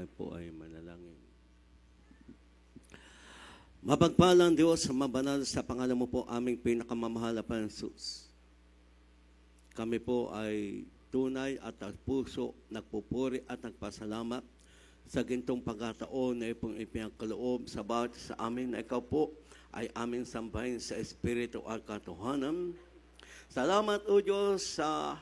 Po ay manalangin. Mapagpalang Diyos, mabanal sa pangalan mo po aming pinakamamahal na Jesus. Kami po ay tunay at puso, nagpupuri at nagpasalamat sa gintong pagkataon na ipong ipinagkaloob sa bawat sa amin na ikaw po ay aming sambahin sa Espiritu at katotohanan. Salamat o Diyos sa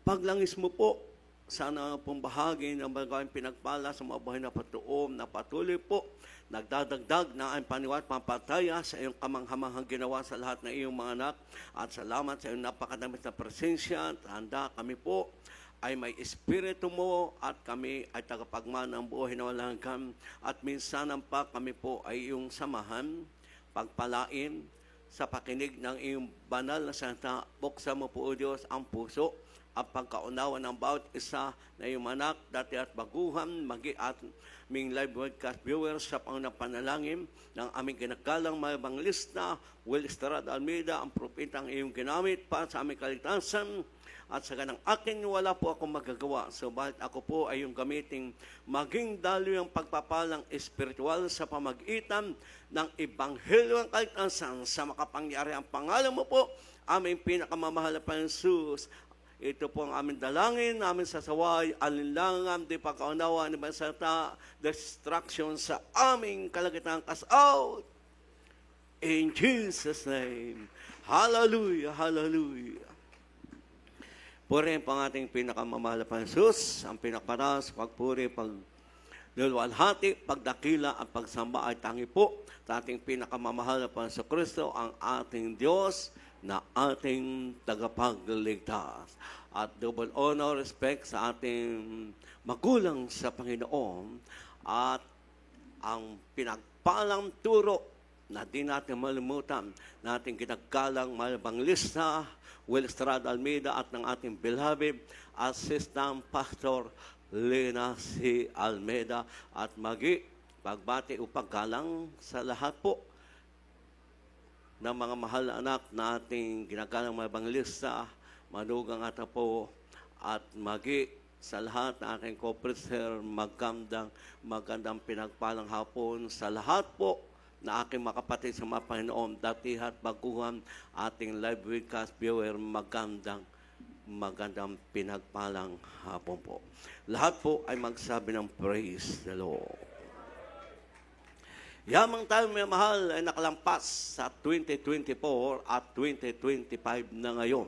paglangis mo po. Sana pong bahagi ng bagayong pinagpala sa mga buhay na patuom na patuloy po nagdadagdag na ang paniwat pampataya sa iyong kamanghamanghang ginawa sa lahat ng iyong mga anak. At salamat sa iyong napakadamit na presensya. Handa kami po ay may espiritu mo at kami ay tagapagmana ng buhay na walang hanggan. At minsan pa kami po ay iyong samahan, pagpalain sa pakinig ng iyong banal na salita. Buksan mo po o Diyos ang puso ang pagkaunawa ng bawat isa na iyong anak, dati at baguhan, magi at aming live broadcast viewers sa pangunang panalangin ng aming ginagalang mga evangelista, Will Estrada Almeida, ang propetang iyong ginamit para sa aming kaligtasan. At sa ganang akin, wala po akong magagawa. So, bakit ako po ay yung gamiting maging daloy ang pagpapalang espiritual sa pamagitan ng Ebanghelyo ng kaligtasan sa makapangyarihan ang pangalan mo po, aming pinakamamahal na Jesus. Ito po ang aming dalangin, aming sasaway, alinlangan, di pagkaunawa, ni Bansata, destruction sa aming kalagitang cast-out. In Jesus' name. Hallelujah, hallelujah. Puri po ang ating pinakamamahal na Jesus, ang pinakparas, pagpuri, pagdulwalhati, pagdakila at pagsamba ay tangi po sa ating pinakamamahal na Panginoon Kristo, ang ating Diyos na ating tagapagligtas. At double honor, respect sa ating magulang sa Panginoon at ang pinagpalang turo na di natin malimutan na ating ginagalang evangelista, Will Estrada Almeida at ng ating beloved Assistant Pastor Lena C. Almeida at magi pagbati o paggalang sa lahat po ng mga mahal na anak na ating ginagalang mga evangelista, manugang at apo, at magi sa lahat na aking co-preacher, magandang pinagpalang hapon sa lahat po na aking makapatid sa mga Panginoon, datihat, baguhan, ating live broadcast viewer, magandang pinagpalang hapon po. Lahat po ay magsabi ng praise the Lord. Yamang tayo may mahal ay nakalampas sa 2024 at 2025 na ngayon.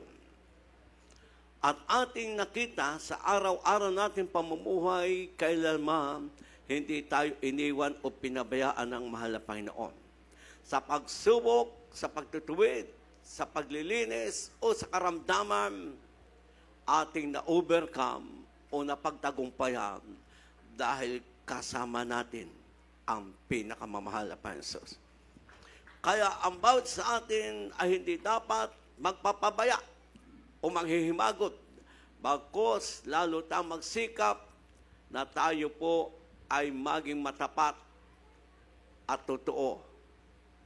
At ating nakita sa araw-araw natin pamumuhay, kailanman hindi tayo iniwan o pinabayaan ng mahal na Panginoon. Sa pagsubok, sa pagtutuwid, sa paglilinis o sa karamdaman, ating na-overcome o napagtagumpayan dahil kasama natin ang pinakamamahal na Panginoon. Kaya ang bawat sa atin ay hindi dapat magpapabaya o manghihimagot. Bagkus, lalo tayong magsikap na tayo po ay maging matapat at totoo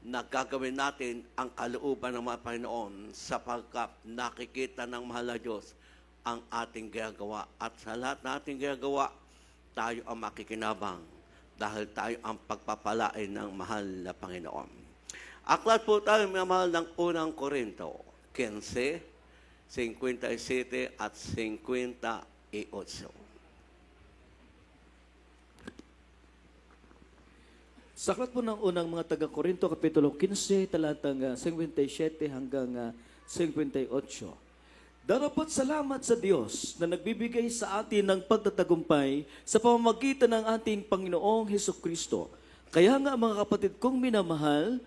na gagawin natin ang kalooban ng mga Panginoon sapagkat nakikita ng mahal na Diyos ang ating ginagawa. At sa lahat na ating ginagawa, tayo ang makikinabang dahil tayo ang pagpapalain ng mahal na Panginoon. Aklat po tayo, mga mahal, ng unang Korinto, 15, 57 at 58. Sa aklat po ng unang mga taga-Korinto, Kapitulo 15, talatang 57 hanggang 58. Darapat salamat sa Diyos na nagbibigay sa atin ng pagtatagumpay sa pamamagitan ng ating Panginoong Hesukristo. Kaya nga mga kapatid kong minamahal,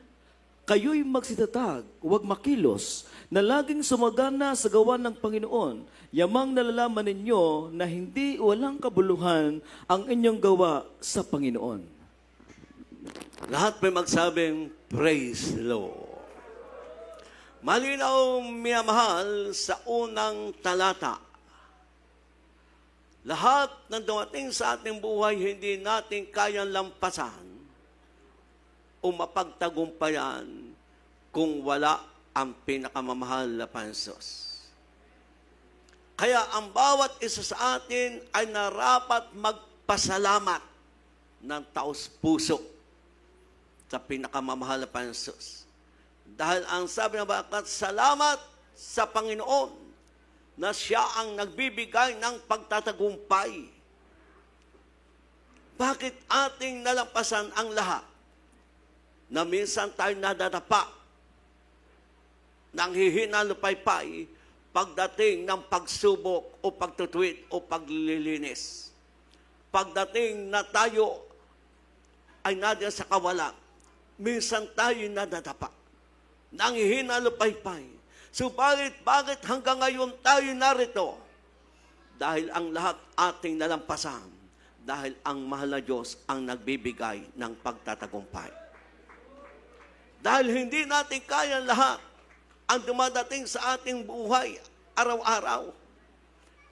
kayo'y magsitatag, huwag makilos, na laging sumagana sa gawa ng Panginoon. Yamang nalalaman ninyo na hindi walang kabuluhan ang inyong gawa sa Panginoon. Lahat may magsabing, praise the Lord. Malinaw, minamahal, sa unang talata. Lahat ng dumating sa ating buhay, hindi natin kayang lampasan o mapagtagumpayan kung wala ang pinakamamahal na Panginoon. Kaya ang bawat isa sa atin ay narapat pasalamat ng taos puso sa pinakamamahal na Panginoon Jesus. Dahil ang sabi ng bakat, salamat sa Panginoon na siya ang nagbibigay ng pagtatagumpay. Bakit ating nalampasan ang lahat na minsan tayo nadadapa ng hihinalupaypay pagdating ng pagsubok o pagtutuwid o paglilinis? Pagdating na tayo ay nadiyan sa kawalan, minsan tayo nadadapa ng hihinalupaypay. Subalit, bakit hanggang ngayon tayo narito? Dahil ang lahat ating nalampasan. Dahil ang mahal na Diyos ang nagbibigay ng pagtatagumpay. Dahil hindi natin kaya lahat ang dumadating sa ating buhay araw-araw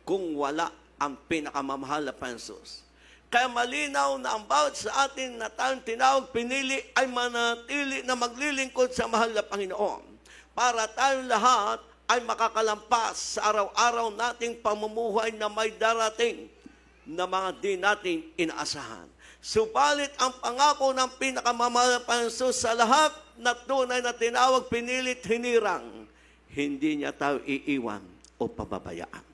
kung wala ang pinakamamahal na Panginoon. Kaya malinaw na ang bawat sa atin na tayong tinawag, pinili ay manatili na maglilingkod sa mahal na Panginoon para tayong lahat ay makakalampas sa araw-araw nating pamumuhay na may darating na mga di natin inaasahan. Subalit ang pangako ng pinakamamahal na Panginoon sa lahat na tunay na tinawag, pinilit, hinirang, hindi niya tayo iiwan o pababayaan.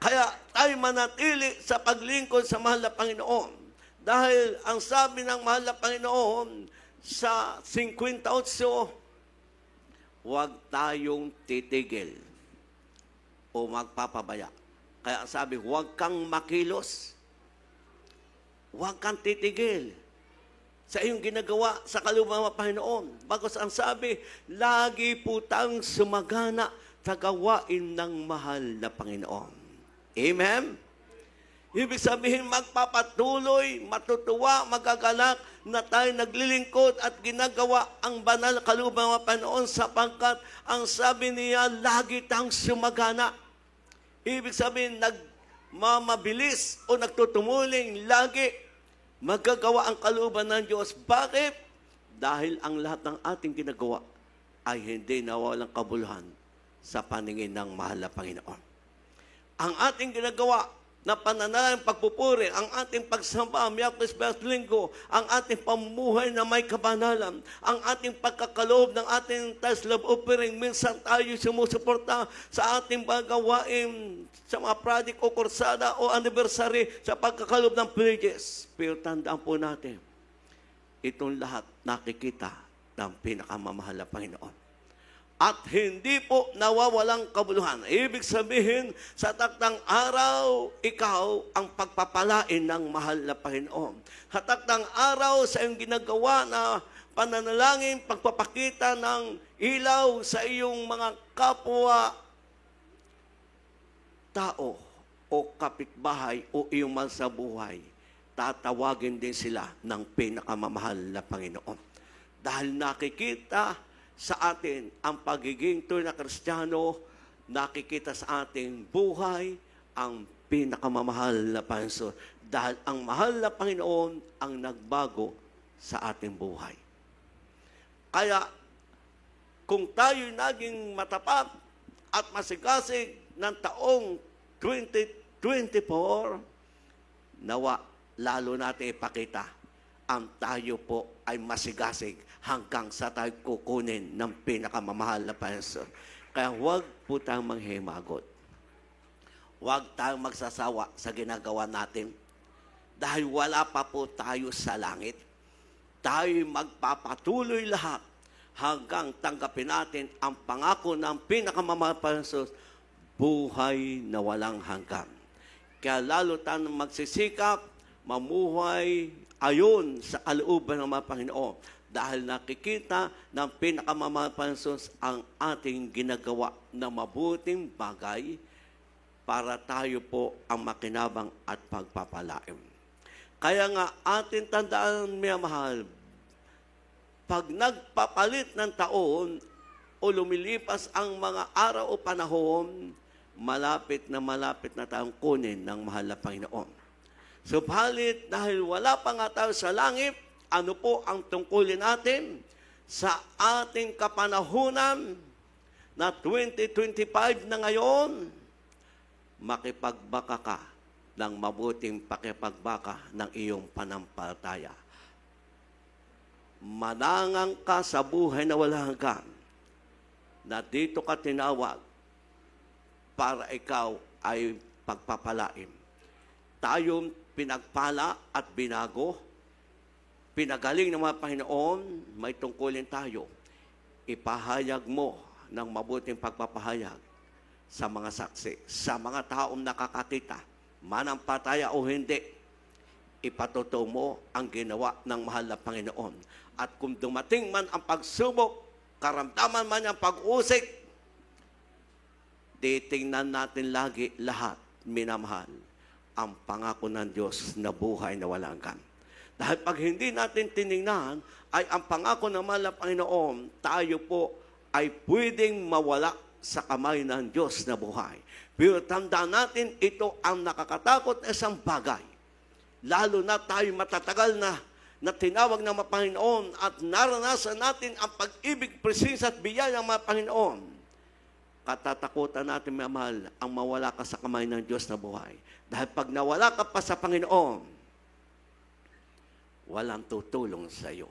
Kaya tayo manatili sa paglingkod sa mahal na Panginoon. Dahil ang sabi ng mahal na Panginoon sa 58, huwag tayong titigil o magpapabaya. Kaya ang sabi, huwag kang makilos. Huwag kang titigil sa iyong ginagawa sa kalooban ng Panginoon. Bagos ang sabi, lagi po tayong sumagana sa gawain ng mahal na Panginoon. Amen? Ibig sabihin, magpapatuloy, matutuwa, magagalak na tayo naglilingkod at ginagawa ang banal na kalooban ng Panginoon sapagkat ang sabi niya, lagi tayong sumagana. Ibig sabihin, nagmamabilis o nagtutumuling lagi magagawa ang kalooban ng Diyos. Bakit? Dahil ang lahat ng ating ginagawa ay hindi nawawalang kabuluhan sa paningin ng mahal na Panginoon. Ang ating ginagawa na pananalang pagpupuri, ang ating pagsamba, Miyerkules, Biyernes, Linggo, ang ating pamumuhay na may kabanalan, ang ating pagkakaloob ng ating tithes, love offering, minsan tayo sumusuporta sa ating gawain sa mga project o kursada o anniversary sa pagkakaloob ng pledges. Pero tandaan po natin, itong lahat nakikita ng pinakamamahal na Panginoon. At hindi po nawawalang kabuluhan. Ibig sabihin, sa taktang araw, ikaw ang pagpapalain ng mahal na Panginoon. Sa taktang araw, sa iyong ginagawa na pananalangin, pagpapakita ng ilaw sa iyong mga kapwa tao o kapitbahay o iyong mahal sa buhay, tatawagin din sila ng pinakamamahal na Panginoon. Dahil nakikita sa atin ang pagiging tunay na Kristiyano, nakikita sa ating buhay ang pinakamamahal na Panginoon. Dahil ang mahal na Panginoon ang nagbago sa ating buhay. Kaya, kung tayo naging matapat at masigasig ng taong 2024, nawa lalo natin ipakita ang tayo po ay masigasig hanggang sa tayo kukunin ng pinakamamahal na Panginoon. Kaya huwag po tayong manghimagot. Huwag tayong magsasawa sa ginagawa natin. Dahil wala pa po tayo sa langit. Tayo magpapatuloy lahat hanggang tanggapin natin ang pangako ng pinakamamahal na Panginoon, buhay na walang hanggan. Kaya lalo tayong magsisikap, mamuhay ayon sa kalooban ng mga Panginoon. Dahil nakikita ng pinakamamahal na Panginoon ang ating ginagawa na mabuting bagay para tayo po ang makinabang at pagpapalaim. Kaya nga atin tandaan, mga mahal, pag nagpapalit ng taon o lumilipas ang mga araw o panahon, malapit na tayong kunin ng mahal na Panginoon. Subalit, dahil wala pa nga tayo sa langit, ano po ang tungkulin natin sa ating kapanahunan na 2025 na ngayon? Makipagbaka ka ng mabuting pakipagbaka ng iyong panampalataya. Manangang ka sa buhay na walang hanggan, na dito ka tinawag para ikaw ay pagpapalain. Tayong pinagpala at binago, pinagaling ng mga Panginoon, may tungkulin tayo. Ipahayag mo ng mabuting pagpapahayag sa mga saksi, sa mga taong nakakakita, manampalataya o hindi, ipatotoo mo ang ginawa ng mahal na Panginoon. At kung dumating man ang pagsubok, karamdaman man ang pag-usik, titingnan natin lagi lahat, minamahal, ang pangako ng Diyos na buhay na walang hanggan. Dahil pag hindi natin tiningnan, ay ang pangako ng mahal na Panginoon, tayo po ay pwedeng mawala sa kamay ng Diyos na buhay. Pero tandaan natin, ito ang nakakatakot na isang bagay. Lalo na tayo matatagal na tinawag ng mga Panginoon at naranasan natin ang pag-ibig, presensya at biyaya ng mga Panginoon. Katatakutan natin, mga mahal, ang mawala ka sa kamay ng Diyos na buhay. Dahil pag nawala ka pa sa Panginoon, walang tutulong sa iyo.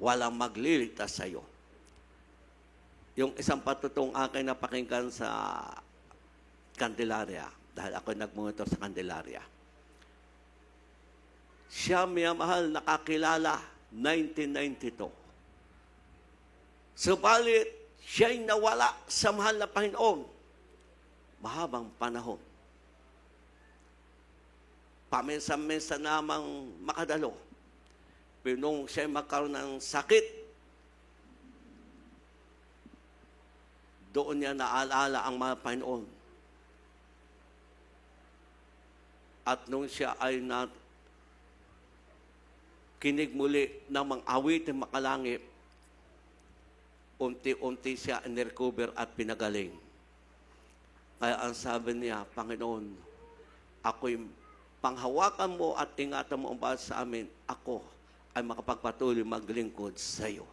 Walang magliligtas sa iyo. Yung isang patutong akin na pakinggan sa Candelaria, dahil ako nagmonitor sa Candelaria. Siya, mahal, nakakilala 1992. Subalit, siya'y nawala sa mahal na Panginoon. Mahabang panahon. Paminsan-minsan namang makadalo. Pero nung siya'y magkaroon ng sakit, doon niya naalala ang mga Panginoon. At nung siya ay kinig muli ng mga awitin makalangit, unti-unti siya in-recover at pinagaling. Kaya ang sabi niya, Panginoon, ako'y panghawakan mo at ingatan mo ang bawat sa amin, ako ay makapagpatuloy maglingkod sa iyo.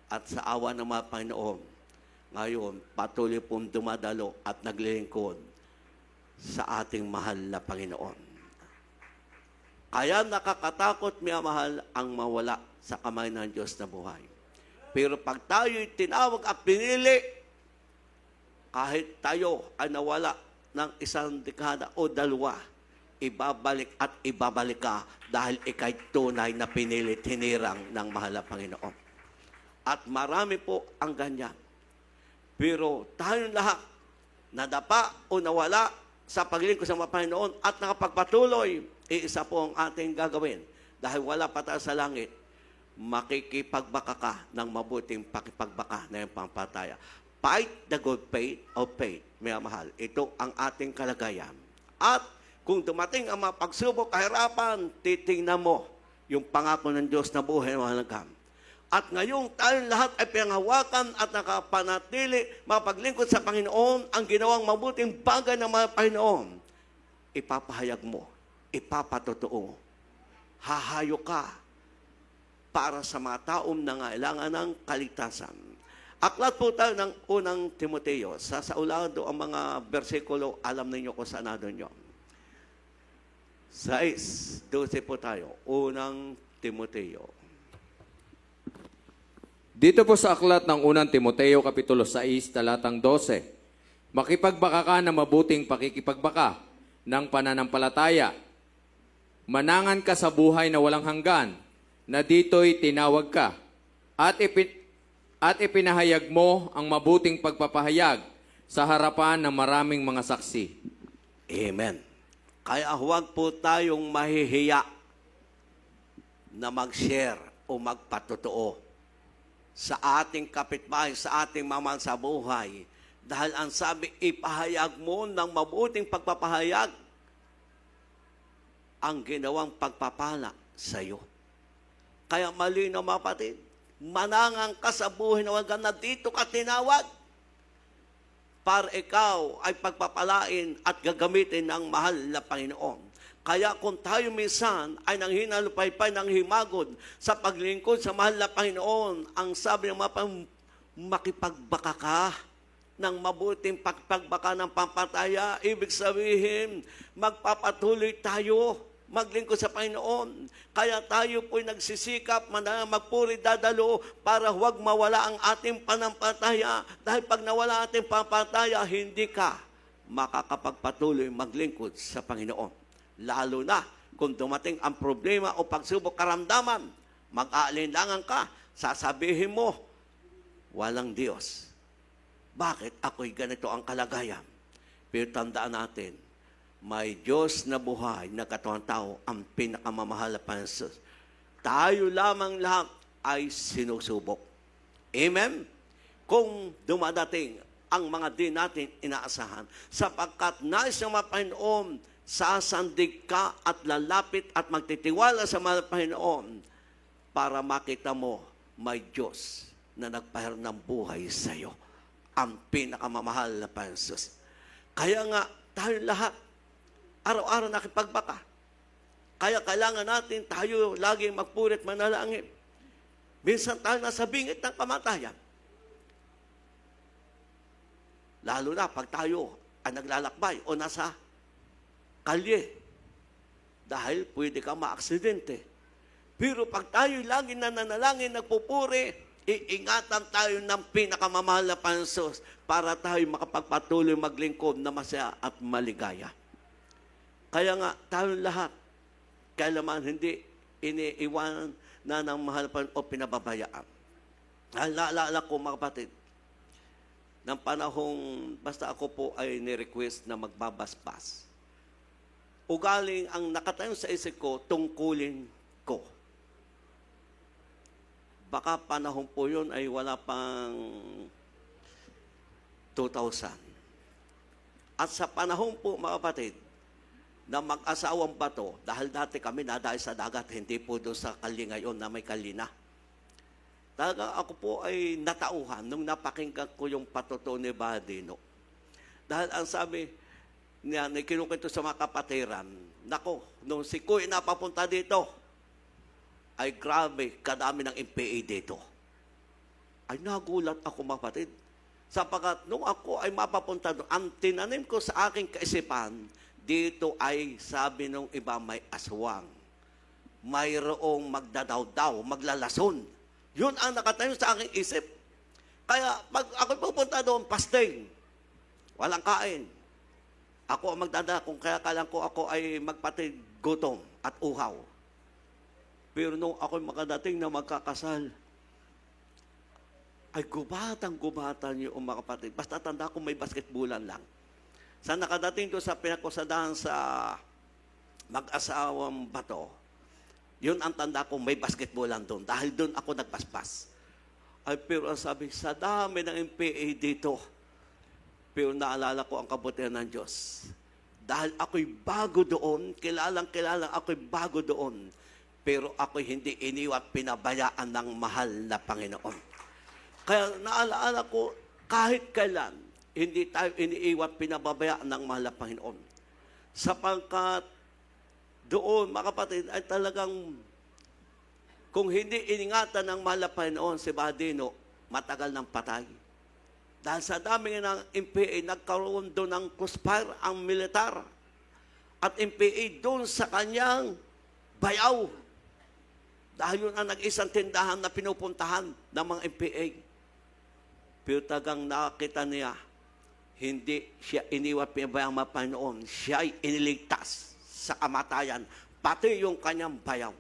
At sa awa ng mga Panginoon, ngayon, patuloy pong dumadalo at naglilingkod sa ating mahal na Panginoon. Kaya nakakatakot, mahal, ang mawala sa kamay ng Diyos na buhay. Pero pag tayo'y tinawag at pinili, kahit tayo ay nawala ng isang dekada o dalawa, ibabalik at ibabalik ka dahil ikay tunay na pinilit hinirang ng mahal na Panginoon. At marami po ang ganyan. Pero tayong lahat, nadapa o nawala sa paglingkod sa mga Panginoon at nakapagpatuloy, iisa po ang ating gagawin. Dahil wala pa tayo sa langit, makikipagbaka ka ng mabuting pakipagbaka na yung pampataya. Fight the good faith of faith, mga mahal. Ito ang ating kalagayan. At kung dumating ang mga pagsubok, kahirapan, titingnan mo yung pangako ng Diyos na buhay na mahalagang. At ngayong tayong lahat ay pinanghawakan at nakapanatili, mapaglingkod sa Panginoon, ang ginawang mabuting bagay ng mga Panginoon, ipapahayag mo, ipapatotoo, hahayo ka para sa mga taong nangailangan ng kaligtasan. Aklat po tayo ng unang Timoteo. Sasaulado ang mga bersikulo, alam ninyo kung saan na doon yun. 6:12 po tayo. Unang Timoteo. Dito po sa aklat ng unang Timoteo, Kapitulo 6, talatang 12. Makipagbaka ka na mabuting pakikipagbaka ng pananampalataya. Manangan ka sa buhay na walang hanggan, na dito'y tinawag ka. At ipinahayag mo ang mabuting pagpapahayag sa harapan ng maraming mga saksi. Amen. Kaya huwag po tayong mahihiya na mag-share o magpatotoo sa ating kapitbahay, sa ating mamahal sa buhay. Dahil ang sabi, ipahayag mo ng mabuting pagpapahayag ang ginawang pagpapala sa iyo. Kaya malinaw, mga kapatid, manangang ka sa buhay na walang hanggan na dito ka tinawag para ikaw ay pagpapalain at gagamitin ng mahal na Panginoon. Kaya kung tayo minsan ay nanghinalupaypay ng himagod sa paglingkod sa mahal na Panginoon, ang sabi ng mga makipagbaka ka ng mabuting pagbaka ng pampataya, ibig sabihin, magpapatuloy tayo maglingkod sa Panginoon. Kaya tayo po'y nagsisikap, magpuri dadalo para huwag mawala ang ating panampalataya. Dahil pag nawala ang ating pampataya, hindi ka makakapagpatuloy maglingkod sa Panginoon. Lalo na kung dumating ang problema o pagsubok karamdaman, mag-aalinlangan ka, sasabihin mo, walang Diyos. Bakit ako'y ganito ang kalagayan? Pero tandaan natin, may Diyos na buhay na katuwang tao ang pinakamamahal na Panginoon. Tayo lamang lahat ay sinusubok. Amen? Kung dumadating ang mga di natin inaasahan, sapagkat nais ng mga Panginoon, sasandig ka at lalapit at magtitiwala sa mga Panginoon para makita mo may Diyos na nagpahir ng buhay sa iyo. Ang pinakamamahal na Panginoon. Kaya nga, tayo lahat, araw-araw nakipagbaka. Kaya kailangan natin tayo laging magpuri at manalangin. Minsan tayo nasa bingit ng kamatayan. Lalo na pag tayo ay naglalakbay o nasa kalye. Dahil pwede ka maaksidente. Pero pag tayo lagi nananalangin, nagpupuri, iingatan tayo ng pinakamamahal na Panginoon para tayo makapagpatuloy maglingkod na masaya at maligaya. Kaya nga, tayo lahat, kailanman hindi iniiwanan na ng mahal pa o pinababayaan. Naalala ko, mga kapatid, ng panahong, basta ako po ay ni-request na magbabasbas. Ugaling ang nakatayo sa isip ko, tungkulin ko. Baka panahon po yun ay wala pang 2,000. At sa panahon po, mga kapatid, na mag-asawang bato, dahil dati kami nadahil sa dagat, hindi po doon sa kali ngayon na may kalina. Talaga ako po ay natauhan nung napakinggan ko yung patuto ni Badino. Dahil ang sabi niya, kinukwento sa mga kapatiran, nako, nung si Kuy napapunta dito, ay grabe, kadami ng MPA dito. Ay nagulat ako, mga kapatid. Sapagkat nung ako ay mapapunta doon, ang tinanim ko sa aking kaisipan, dito ay sabi nung iba may aswang. Mayroong magdadaw-daw, maglalason. Yun ang nakatayo sa aking isip. Kaya pag ako pupunta doon, pasting. Walang kain. Ako ang magdadala kung kaya kalang ko ako ay magpatid gutom at uhaw. Pero nung ako'y makadating na magkakasal, ay gubatan yung mga kapatid. Basta tanda ko may basketbulan lang. Sa nakadating doon sa pinakosadahan sa mag-asawang bato, yun ang tanda ko may basketbulan doon. Dahil doon ako nagpaspas. Ay pero ang sabi, sa dami ng MPA dito, pero naalala ko ang kabutihan ng Diyos. Dahil ako'y bago doon, kilalang ako'y bago doon, pero ako'y hindi iniwat pinabayaan ng mahal na Panginoon. Kaya naalaala ko, kahit kailan, hindi tayo iniiwat pinababayaan ng mahal na Panginoon. Sapagkat doon, mga kapatid, ay talagang kung hindi iningatan ng mahal na Panginoon si Badino, matagal ng patay. Dahil sa dami ng MPA, nagkaroon doon ng crossfire ang militar. At MPA doon sa kanyang bayaw. Dahil yun ang nag-isang tindahan na pinupuntahan ng mga MPA. Pero tagang nakakita niya, hindi siya iniwat pinabayang mga Panginoon. Siya ay iniligtas sa kamatayan, pati yung kanyang bayaw.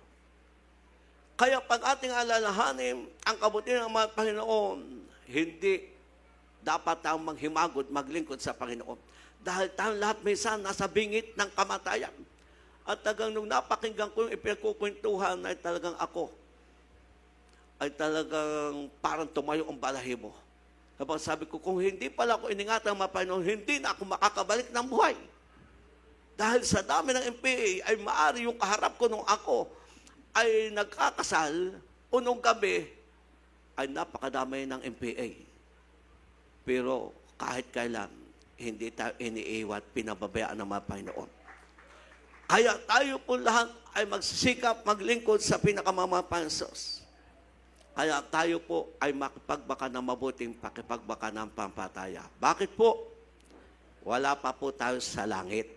Kaya pag ating alalahanin ang kabutihan ng mga Panginoon, hindi dapat tayong manghimagod, maglingkod sa Panginoon. Dahil tayong lahat minsan nasa bingit ng kamatayan. At tagang nung napakinggan ko yung ipinagkukwentuhan, ay talagang ako, ay talagang parang tumayo ang balahibo. Kapag sabi ko, kung hindi pala ako iningatan ng mga Panginoon, hindi na ako makakabalik ng buhay. Dahil sa dami ng MPA, ay maari yung kaharap ko nung ako ay nagkakasal, o nung gabi, ay napakadamay ng MPA. Pero kahit kailan, hindi tayo iniiwat, pinababayaan ng mga Panginoon. Kaya tayo po lahat ay magsisikap, maglingkod sa pinakamamahal Panginoon. Kaya tayo po ay makipagbaka ng mabuting pakipagbaka ng pampataya. Bakit po? Wala pa po tayo sa langit.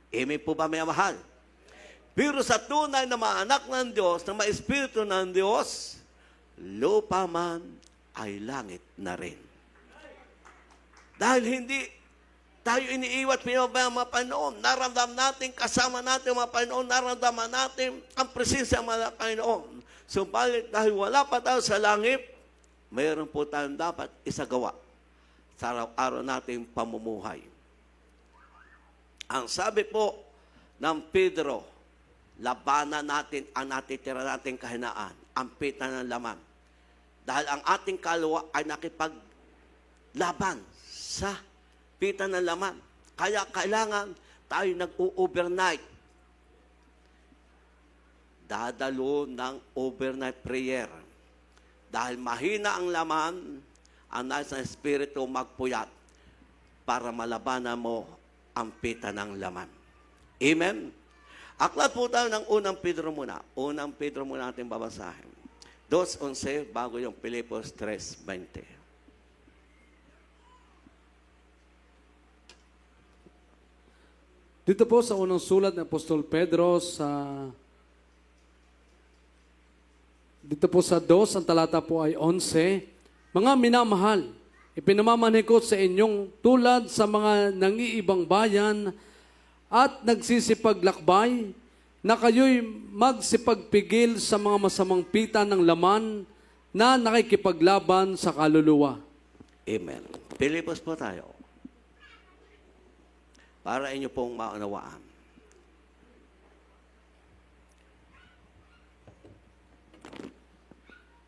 Amen po ba, may mahal? Pero sa tunay na mga anak ng Diyos, na mga Espiritu ng Diyos, lupa man ay langit na rin. Dahil hindi tayo iniiwat pinabaya mga Panginoon, naramdaman natin, kasama natin mga Panginoon, naramdaman natin ang presensya ng mga Panginoon. Subalit dahil wala pa tayo sa langit, mayroon po tayong dapat isagawa sa araw-araw nating pamumuhay. Ang sabi po ng Pedro, labanan natin ang natitira nating kahinaan, ang pita ng laman. Dahil ang ating kaluluwa ay nakipaglaban sa pita ng laman. Kaya kailangan tayo nag-overnight. Dadalo ng overnight prayer. Dahil mahina ang laman, ang nais ng Espiritu magpuyat para malabanan mo ang pita ng laman. Amen? Aklat po tayo ng unang Pedro muna. Unang Pedro muna natin babasahin. 2:11 bago yung Filipos 3:20. Dito po sa unang sulat ng Apostol Pedro dito po sa 2, ang talata po ay 11, mga minamahal, ipinamamanhikot sa inyong tulad sa mga nangiibang bayan at nagsisipaglakbay na kayo'y magsipagpigil sa mga masamang pita ng laman na nakikipaglaban sa kaluluwa. Amen. Filipos po tayo. Para inyo pong maunawaan.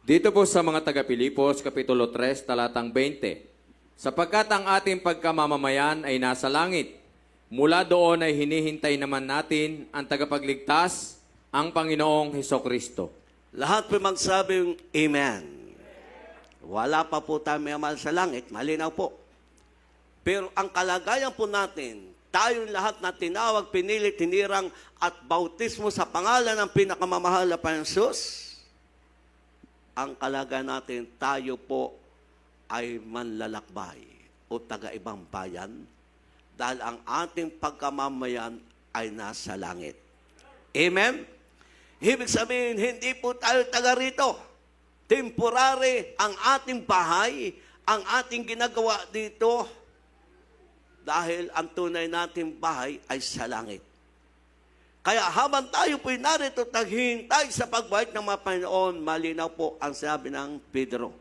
Dito po sa mga taga-Pilipos, Kapitulo 3, talatang 20. Sapagkat ang ating pagkamamamayan ay nasa langit. Mula doon ay hinihintay naman natin ang tagapagligtas, ang Panginoong Hesukristo. Lahat po magsabing Amen. Wala pa po tayo may amal sa langit, malinaw po. Pero ang kalagayan po natin, tayong lahat na tinawag, pinili, tinirang at bautismo sa pangalan ng pinakamamahal na Panginoon, ang kalagayan natin, tayo po ay manlalakbay o taga-ibang bayan dahil ang ating pagkamamayan ay nasa langit. Amen? Ibig sabihin, hindi po tayo taga rito. Temporary ang ating bahay, ang ating ginagawa dito dahil ang tunay nating bahay ay sa langit. Kaya habang tayo po'y narito, taghihintay sa pagbalik ng mga Panginoon, malinaw po ang sabi ng Pedro.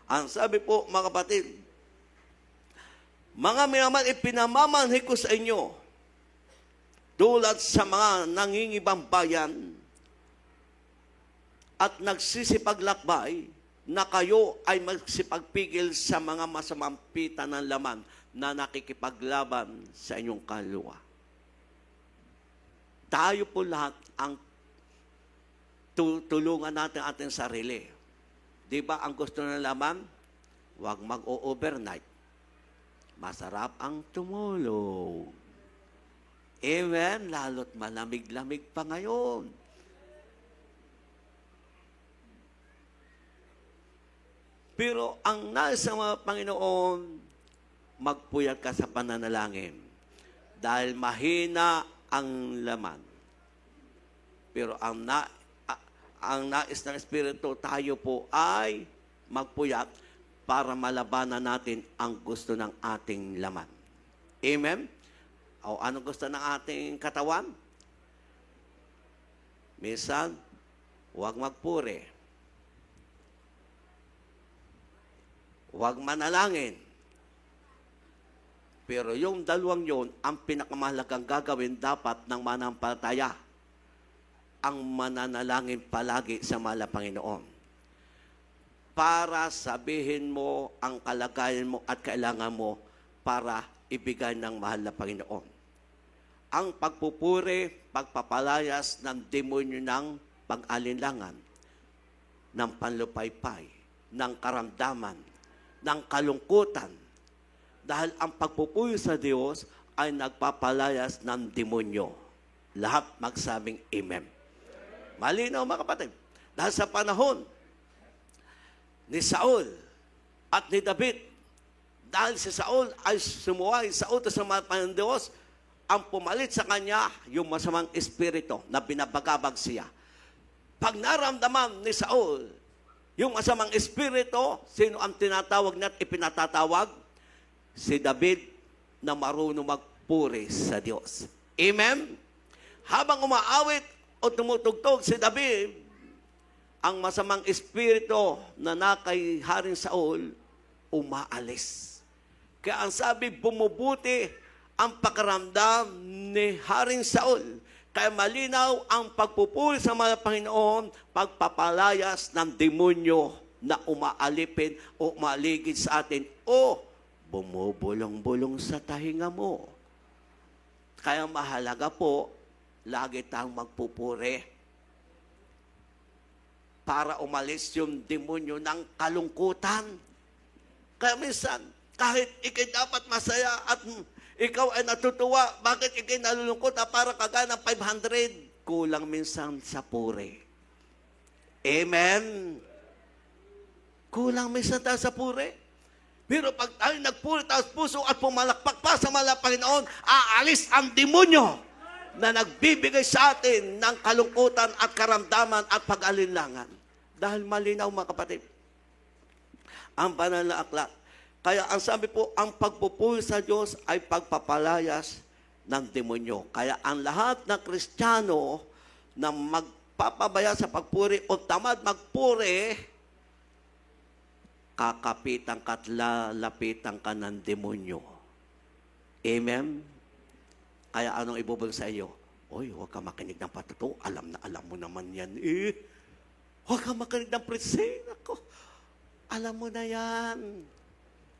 Ang sabi po, mga kapatid, mga minamahal, ipinamamanhik ko sa inyo, tulad sa mga nangingibang bayan at nagsisipaglakbay, na kayo ay magsipagpigil sa mga masamang pita ng laman na nakikipaglaban sa inyong kaluluwa. Tayo po lahat ang tulungan natin ating sarili. Di ba ang gusto ng laman? Huwag mag-overnight. Masarap ang tumulog. Amen? Lalo't malamig-lamig pa ngayon. Pero ang nais ng mga Panginoon, magpuyat ka sa pananalangin. Dahil mahina ang laman. Pero ang nais ng Espiritu, tayo po ay magpuyat para malabanan natin ang gusto ng ating laman. Amen? O anong gusto ng ating katawan? Minsan, huwag magpuri. Huwag manalangin. Pero yung dalawang yon, ang pinakamahalagang gagawin dapat ng manampalataya. Ang mananalangin palagi sa mahal na Panginoon. Para sabihin mo ang kalagayan mo at kailangan mo para ibigay ng mahal na Panginoon. Ang pagpupuri, pagpapalayas ng demonyo ng pag-alinlangan, ng panlupaypay, ng karamdaman, ng kalungkutan. Dahil ang pagpupuri sa Diyos ay nagpapalayas ng demonyo. Lahat magsabing Amen. Malinaw mga kapatid. Dahil sa panahon ni Saul at ni David. Dahil si Saul ay sumuway sa utos ng mga Panginoon Diyos, ang pumalit sa kanya yung masamang espiritu na binabagabag siya. Pag naramdaman ni Saul yung masamang espiritu, sino ang tinatawag niya at ipinatatawag? Si David na marunong magpuri sa Diyos. Amen? Habang umaawit o tumutugtog si David, ang masamang espiritu na nakay Haring Saul, umaalis. Kaya ang sabi, bumubuti ang pakiramdam ni Haring Saul. Kaya malinaw ang pagpupuri sa mga Panginoon, pagpapalayas ng demonyo na umaalipin o umaligid sa atin o bumubulong-bulong sa tahinga mo. Kaya mahalaga po, lagi tayong magpupuri para umalis yung demonyo ng kalungkutan. Kaya minsan, kahit ikay dapat masaya at ikaw ay natutuwa, bakit ikay nalulungkot para kagaya ng 500? Kulang minsan sa puri. Amen? Kulang minsan tayo sa puri. Pero pag tayo nagpuri tayo sa puso at pumalakpak pa sa mga Panginoon, aalis ang demonyo na nagbibigay sa atin ng kalungkutan at karamdaman at pag-alinlangan. Dahil malinaw mga kapatid, ang banal na aklat. Kaya ang sabi po, ang pagpupuri sa Diyos ay pagpapalayas ng demonyo. Kaya ang lahat ng Kristiyano na magpapabaya sa pagpuri o tamad magpuri, kakapitan ka at lalapitan ka ng demonyo. Amen? Kaya anong ibubulong sa iyo? Oy, huwag ka makinig ng patuto. Alam na alam mo naman yan eh. Huwag ka makinig ng presin. Ako, alam mo na yan.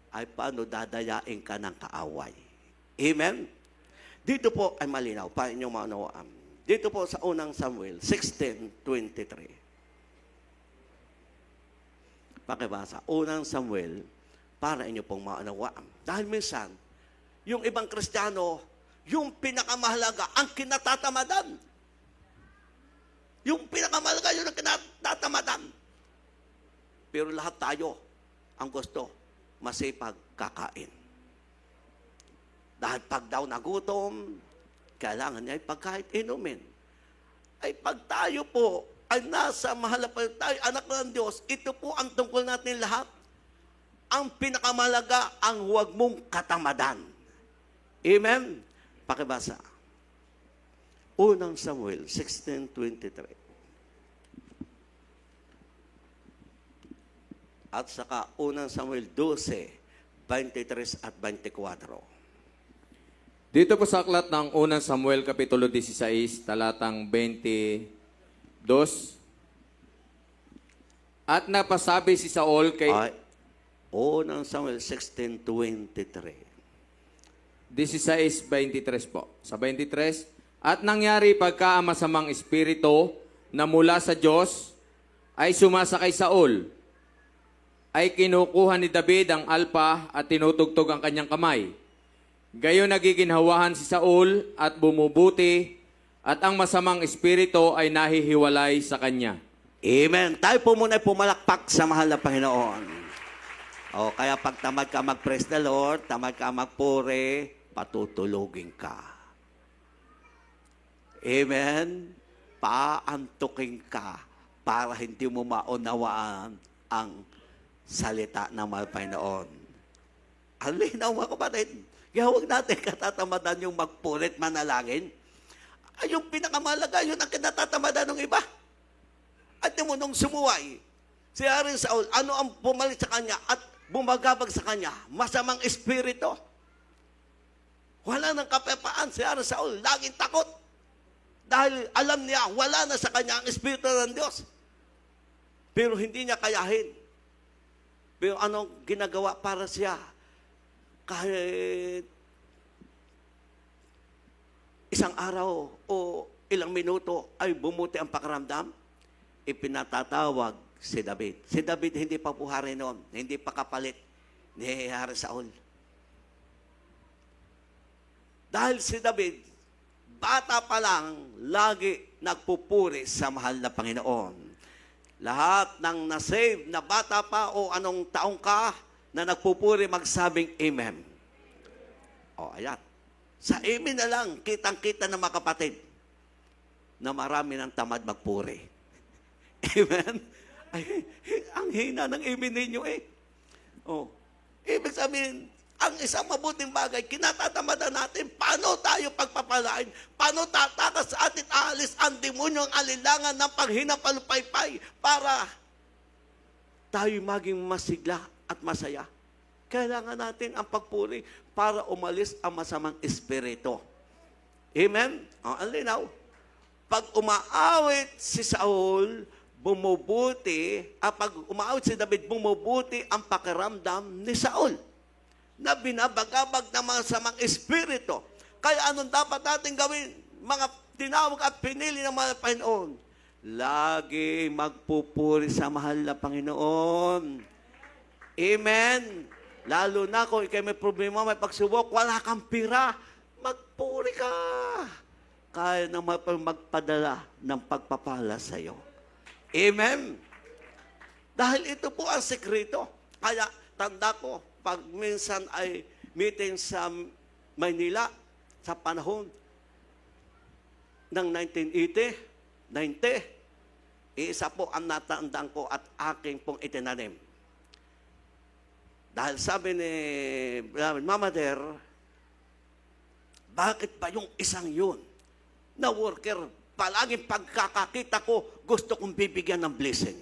Ay paano dadayain ka ng kaaway. Amen? Dito po ay malinaw, para inyong maunawaan. Dito po sa unang Samuel 16:23. Pakibasa, unang Samuel, para inyo pong maunawaan. Dahil minsan, yung ibang Kristiyano, yung pinakamahalaga, ang kinatatamadan. Yung pinakamahalaga, yun ang kinatatamadan. Pero lahat tayo, ang gusto, masipag kakain. Dahil pag daw nagutom, kailangan niya ay pagkahit inumin. Ay pag tayo po ay nasa mahalapan tayo, anak ng Diyos, ito po ang tungkol natin lahat. Ang pinakamalaga, ang huwag mong katamadan. Amen? Pakibasa. Unang Samuel 16:23. At saka unang Samuel 12:23 at 24. Dito po sa aklat ng unang Samuel, Kapitulo 16, talatang 22. At napasabi si Saul kay... Ay, unang Samuel 16:23. 16:23 po. Sa 23, at nangyari pagka ang masamang espiritu na mula sa Diyos ay sumasa kay Saul, ay kinukuha ni David ang alpa at tinutugtog ang kanyang kamay. Gayon nagiginhawahan si Saul at bumubuti at ang masamang espiritu ay nahihiwalay sa kanya. Amen. Tayo po muna pumalakpak sa mahal na Panginoon. O, kaya pag tamad ka mag-praise the Lord, tamad ka magpuri, patutulugin ka. Amen. Paantukin ka para hindi mo maunawaan ang salita ng mga Panginoon. Ang linaw mga kapatid. Kaya huwag natin katatamadan yung magpurit manalangin. Ay, yung pinakamalaga, yun ang kinatatamadan ng iba. At mo nung sumuway, si Haring Saul, ano ang pumalit sa kanya at bumagabag sa kanya? Masamang espiritu. Wala nang kapayapaan si Haring Saul, laging takot. Dahil alam niya, wala na sa kanya ang espiritu ng Diyos. Pero hindi niya kayahin. Pero anong ginagawa para siya? Kahit isang araw o ilang minuto ay bumuti ang pakiramdam, ipinatatawag si David. Si David hindi pa puhari noon, hindi pa kapalit ni Haring Saul. Dahil si David, bata pa lang, lagi nagpupuri sa mahal na Panginoon. Lahat ng na-save na bata pa o anong taong ka na nagpupuri, magsabing amen. O, ayan. Sa amen na lang, kitang-kita ng mga kapatid na marami ng tamad magpuri. Amen? Ay, ang hina ng amen ninyo eh. Oh. Ibig sabihin, ang isang mabuting bagay, kinatatamada natin, paano tayo pagpapalain? Paano tatakas sa atin aalis ang demonyo, ang alilangan ng paghinapalupaypay para tayo maging masigla at masaya? Kailangan natin ang pagpuri para umalis ang masamang espiritu. Amen? Ang linaw. Pag umaawit si Saul, bumubuti, pag umaawit si David, bumubuti ang pakiramdam ni Saul na binabagabag ng mga samang espiritu. Kaya anong dapat natin gawin? Mga tinawag at pinili ng mga Panginoon. Lagi magpupuri sa mahal na Panginoon. Amen. Lalo na kung ikay may problema, may pagsubok, wala kang pira, magpuri ka. Kaya na magpadala ng pagpapala sa iyo. Amen. Dahil ito po ang sekreto. Kaya tanda ko, pag minsan ay meeting sa Maynila sa panahon ng 1980, 90, isa po ang natandaan ko at aking pong itinanim. Dahil sabi ni Mama Der, bakit ba yung isang yun na worker, palaging pagkakakita ko, gusto kong bibigyan ng blessing?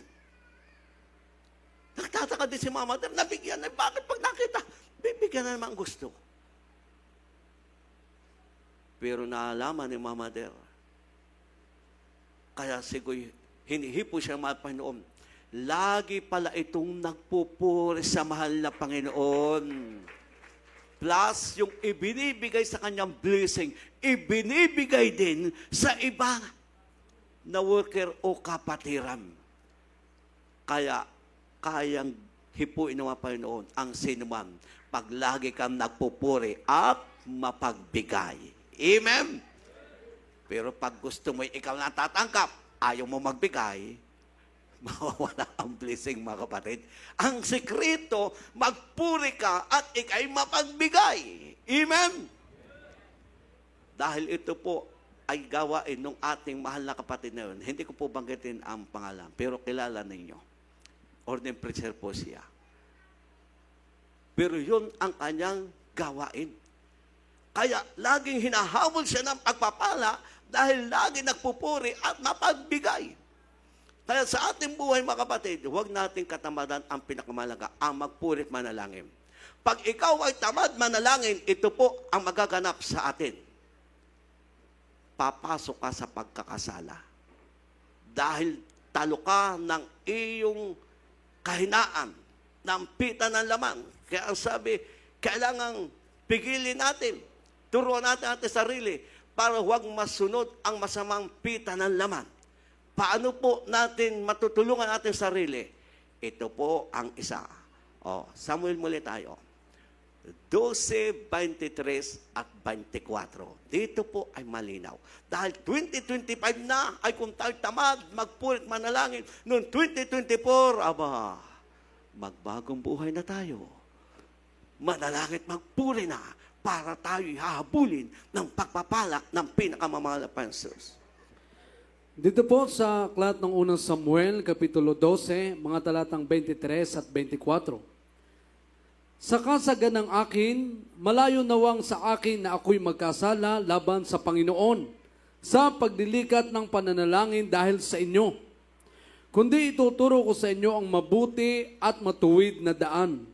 Nagtataka din si Mama Der, nabigyan na, bakit pag nakita, bibigyan na naman gusto. Pero naalaman ni Mama Der, kaya siguro hinihipo siya mga Panginoon, lagi pala itong nagpupuri sa mahal na Panginoon. Plus, yung ibinibigay sa kanyang blessing, ibinibigay din sa iba na worker o kapatiran. Kaya, kayang hipuin ng mga Panginoon ang sinuman pag lagi kang nagpupuri at mapagbigay. Amen? Pero pag gusto mo ikaw na tatangkap, ayaw mo magbigay, mawawala ang blessing, mga kapatid. Ang sekreto, magpuri ka at ikay mapagbigay. Amen? Dahil ito po ay gawain ng ating mahal na kapatid na yun. Hindi ko po banggitin ang pangalan, pero kilala ninyo. Ordained preacher po siya. Pero yun ang kanyang gawain. Kaya laging hinahabol siya ng pagpapala dahil lagi nagpupuri at mapagbigay. Kaya sa ating buhay, mga kapatid, huwag natin katamadan ang pinakamalaga, ang magpuri at manalangin. Pag ikaw ay tamad manalangin, ito po ang magaganap sa atin. Papasok ka sa pagkakasala. Dahil talo ka ng iyong kahinaan, ng pita ng laman. Kaya ang sabi, kailangang pigilin natin, turuan natin ating sarili para huwag masunod ang masamang pita ng laman. Paano po natin matutulungan ating sarili? Ito po ang isa. Samuel muli tayo. 12, 23 at 24. Dito po ay malinaw. Dahil 2025 na ay kung tayo tamad, magpurit manalangin. Noong 2024, magbagong buhay na tayo. Manalangin at magpuri na para tayo hahabulin ng pagpapala ng pinakamamahal na Diyos. Dito po sa aklat ng unang Samuel, Kapitulo 12, mga talatang 23 at 24. Sa kasaganang akin, malayo nawang sa akin na ako'y magkasala laban sa Panginoon sa pagdilikat ng pananalangin dahil sa inyo. Kundi ituturo ko sa inyo ang mabuti at matuwid na daan.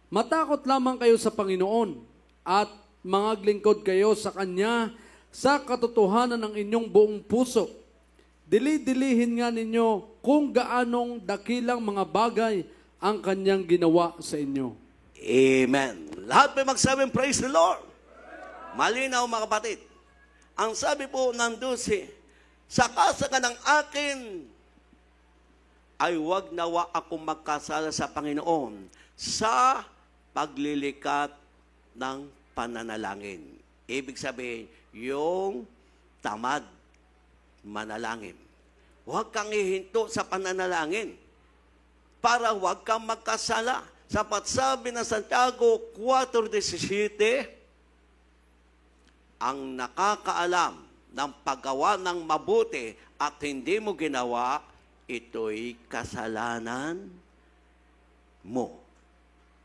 Matakot lamang kayo sa Panginoon at mangaglingkod kayo sa Kanya sa katotohanan ng inyong buong puso. Dili-dilihin nga ninyo kung gaanong dakilang mga bagay ang Kanyang ginawa sa inyo. Amen. Lahat may magsabing praise the Lord. Malinaw, mga kapatid. Ang sabi po ng 12, sa kasaganang akin ay wag nawa akong magkasala sa Panginoon sa paglilikat ng pananalangin. Ibig sabihin, yung tamad manalangin. huwag kang hihinto sa pananalangin para huwag kang magkasala. Sapat sabi ng Santiago 4:17, ang nakakaalam ng paggawa ng mabuti at hindi mo ginawa, ito'y kasalanan mo.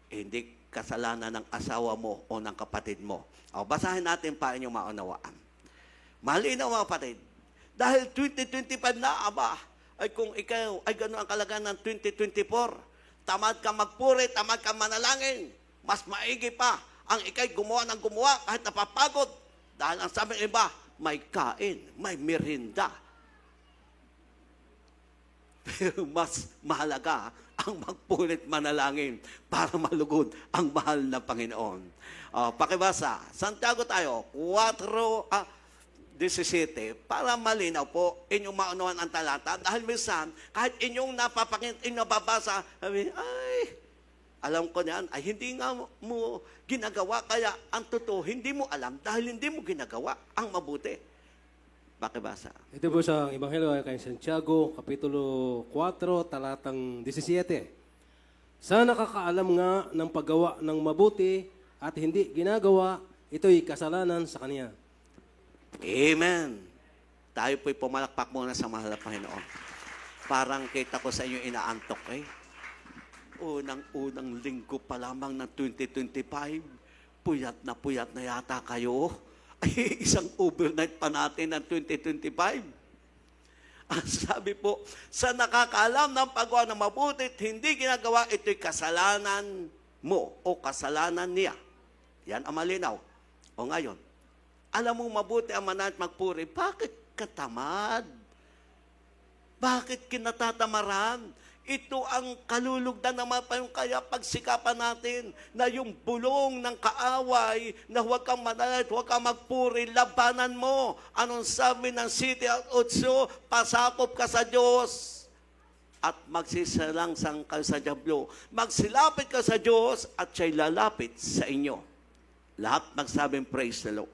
Hindi kasalanan ng asawa mo o ng kapatid mo. O, basahin natin pa inyong maunawaan. Malinaw mga kapatid, dahil 2025 na, ay kung ikaw ay gano'n ang kalagayan ng 2024, tamad ka magpuri, tamad ka manalangin, mas maigi pa ang ikay gumawa ng gumawa kahit napapagod. Dahil ang sabi ng iba, may kain, may merinda. Pero mas mahalaga ang magpulit manalangin para malugod ang mahal na Panginoon. Pakibasa, Santiago tayo, 4:17, para malinaw po inyong maunawaan ang talata. Dahil minsan, kahit inyong inyong nababasa, sabi, ay, alam ko niyan, ay hindi nga mo ginagawa, kaya ang totoo, hindi mo alam dahil hindi mo ginagawa ang mabuti. Pakibasa. Ito po sa Ebanghelyo kay Santiago, Kapitulo 4, talatang 17. Sa nakakaalam nga ng paggawa ng mabuti at hindi ginagawa, ito'y kasalanan sa kanya. Amen. Tayo po'y pumalakpak muna sa mahal na Panginoon. Parang kita ko sa inyo inaantok eh. Unang linggo pa lamang ng 2025, puyat na yata kayo. Ay, isang overnight pa natin ng 2025. Ang sabi po, sa nakakaalam ng paggawa ng mabuti at hindi ginagawa, ito'y kasalanan mo o kasalanan niya. Yan ang malinaw. O ngayon, alam mong mabuti ang manat magpuri, bakit katamad? Bakit kinatatamaran? Ito ang kalulugdan naman pa yung kaya pagsikapan natin na yung bulong ng kaaway na huwag kang manalit, huwag kang magpuri, labanan mo. Anong sabi ng 7:8? Pasakop ka sa Diyos at magsisalangsang ka sa diablo. Magsilapit ka sa Diyos at siya'y lalapit sa inyo. Lahat magsabing praise the Lord.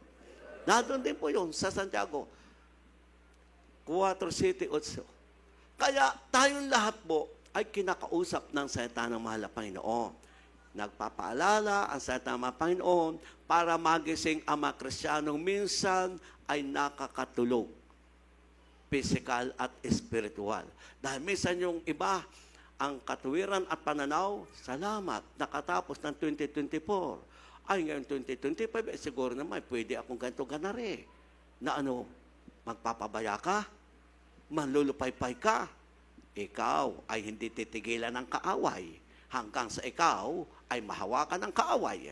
Nandun din po yun sa Santiago 4:7-8. Kaya tayong lahat po ay kinakausap ng salita ng mahal na Panginoon. Nagpapaalala ang salita ng mahal Panginoon para magising ang mga Kristiyanong minsan ay nakakatulog. Physical at spiritual. Dahil minsan yung iba, ang katuwiran at pananaw, salamat, nakatapos ng 2024. Ay, ngayon 2025, siguro naman, pwede akong ganito ganari. Na ano, magpapabaya ka? Manlulupay-pay ka? Ikaw ay hindi titigilan ng kaaway hanggang sa ikaw ay mahawakan ng kaaway.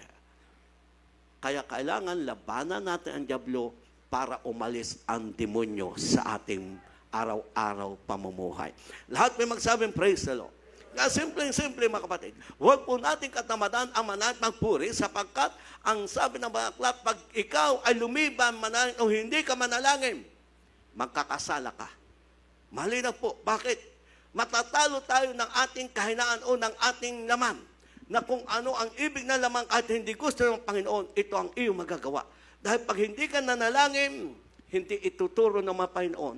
Kaya kailangan labanan natin ang diablo para umalis ang demonyo sa ating araw-araw pamumuhay. Lahat may magsabing praise the Lord. Kaya simple mga kapatid, huwag po natin katamadan ang manat magpuri sapagkat ang sabi ng mga aklat, pag ikaw ay lumiban manalangin o hindi ka manalangin, magkakasala ka. Malinaw po. Bakit? Matatalo tayo ng ating kahinaan o ng ating laman na kung ano ang ibig na laman kahit hindi gusto ng Panginoon, ito ang iyong magagawa. Dahil pag hindi ka nanalangin, hindi ituturo ng mga Panginoon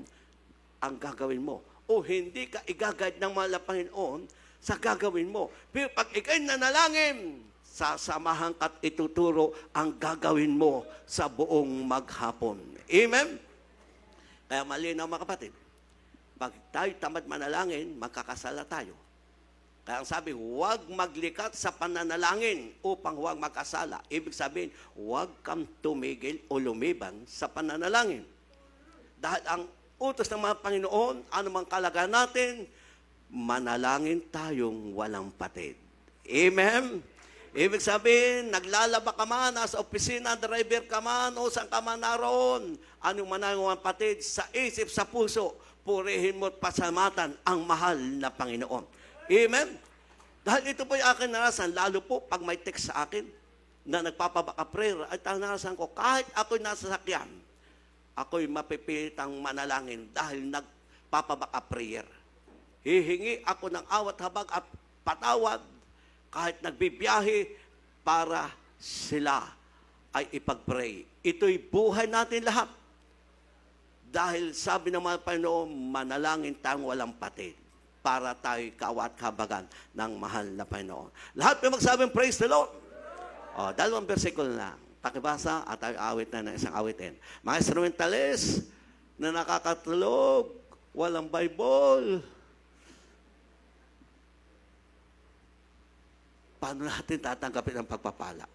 ang gagawin mo. O hindi ka igagad ng mga Panginoon sa gagawin mo. Pero pag ikay nanalangin, sasamahan ka't ituturo ang gagawin mo sa buong maghapon. Amen? Kaya malinaw mga kapatid, pag tayo tamad manalangin, magkakasala tayo. Kaya ang sabi, huwag maglikat sa pananalangin upang huwag magkasala. Ibig sabihin, huwag kang tumigil o lumiban sa pananalangin. Dahil ang utos ng mga Panginoon, anumang kalagayan natin, manalangin tayong walang patid. Amen? Ibig sabihin, naglalaba ka man, nasa opisina, driver ka man, o saan ka man naroon, anong manangang patid, sa isip, sa puso, purihin mo at pasalamatan ang mahal na Panginoon. Amen? Dahil ito po yung aking narasan, lalo po pag may text sa akin na nagpapabaka prayer, ay narasan ko, kahit ako'y nasa sakyan, ako'y mapipilitang manalangin dahil nagpapabaka prayer. Hihingi ako ng awat habag at patawad kahit nagbibiyahe para sila ay ipag-pray. Ito'y buhay natin lahat. Dahil sabi ng mga Panginoon, manalangin tayong walang patid para tayo kawat kabagan ng mahal na Panginoon. Lahat may magsabing praise the Lord. O, 2 versikulo lang. Pakibasa at tayo awit na ng isang awitin. Mga instrumentalis na nakakatulog, walang Bible. Paano natin tatanggapin ang pagpapala?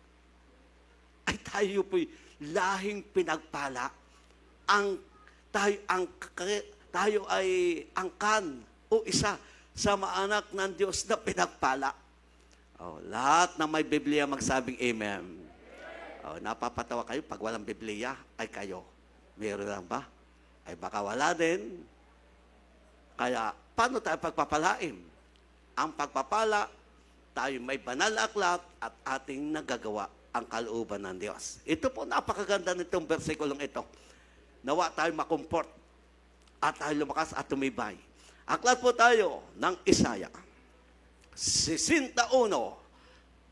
Ay tayo po'y lahing pinagpala. Tayo ay angkan o isa sa maanak ng Diyos na pinagpala. Oh, lahat na may Biblia magsabing amen. Oh, napapatawa kayo pag walang Biblia ay kayo. Meron lang ba? Ay baka wala din. Kaya paano tayo pagpapalain? Ang pagpapala, tayo may banal na aklat at ating nagagawa ang kalooban ng Diyos. Ito po, napakaganda nitong versikulong ito. Nawa tayo makumport at tayo lumakas at tumibay. Aklat po tayo ng Isaya 61.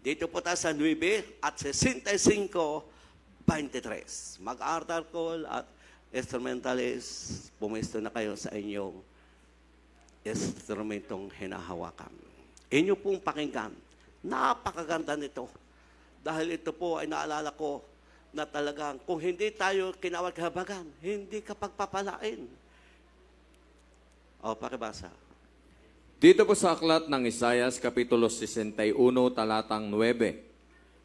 Dito po tayo sa 9 at 65:23. Mag-altar call at instrumentalist, pumisto na kayo sa inyong instrumentong hinahawakan. Inyo pong pakinggan. Napakaganda nito. Dahil ito po ay naalala ko na talagang kung hindi tayo kinawag-habagan, hindi ka pagpapalain. O, pakibasa. Dito po sa aklat ng Isayas, Kapitulo 61, talatang 9.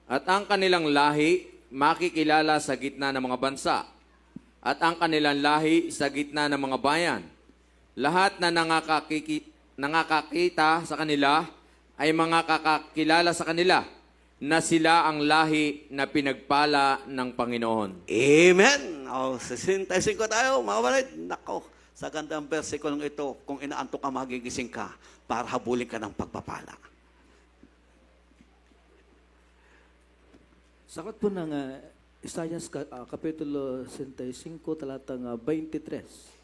At ang kanilang lahi makikilala sa gitna ng mga bansa, at ang kanilang lahi sa gitna ng mga bayan. Lahat na nakakakita sa kanila ay mga kakakilala sa kanila na sila ang lahi na pinagpala ng Panginoon. Amen! O, 65 tayo, mga kapatid. Nako, sa gandang versikulong ito, kung inaantok ka, magigising ka para habulin ka ng pagpapala. Sakat po ng Isaiah Kapitulo 65, talatang 23.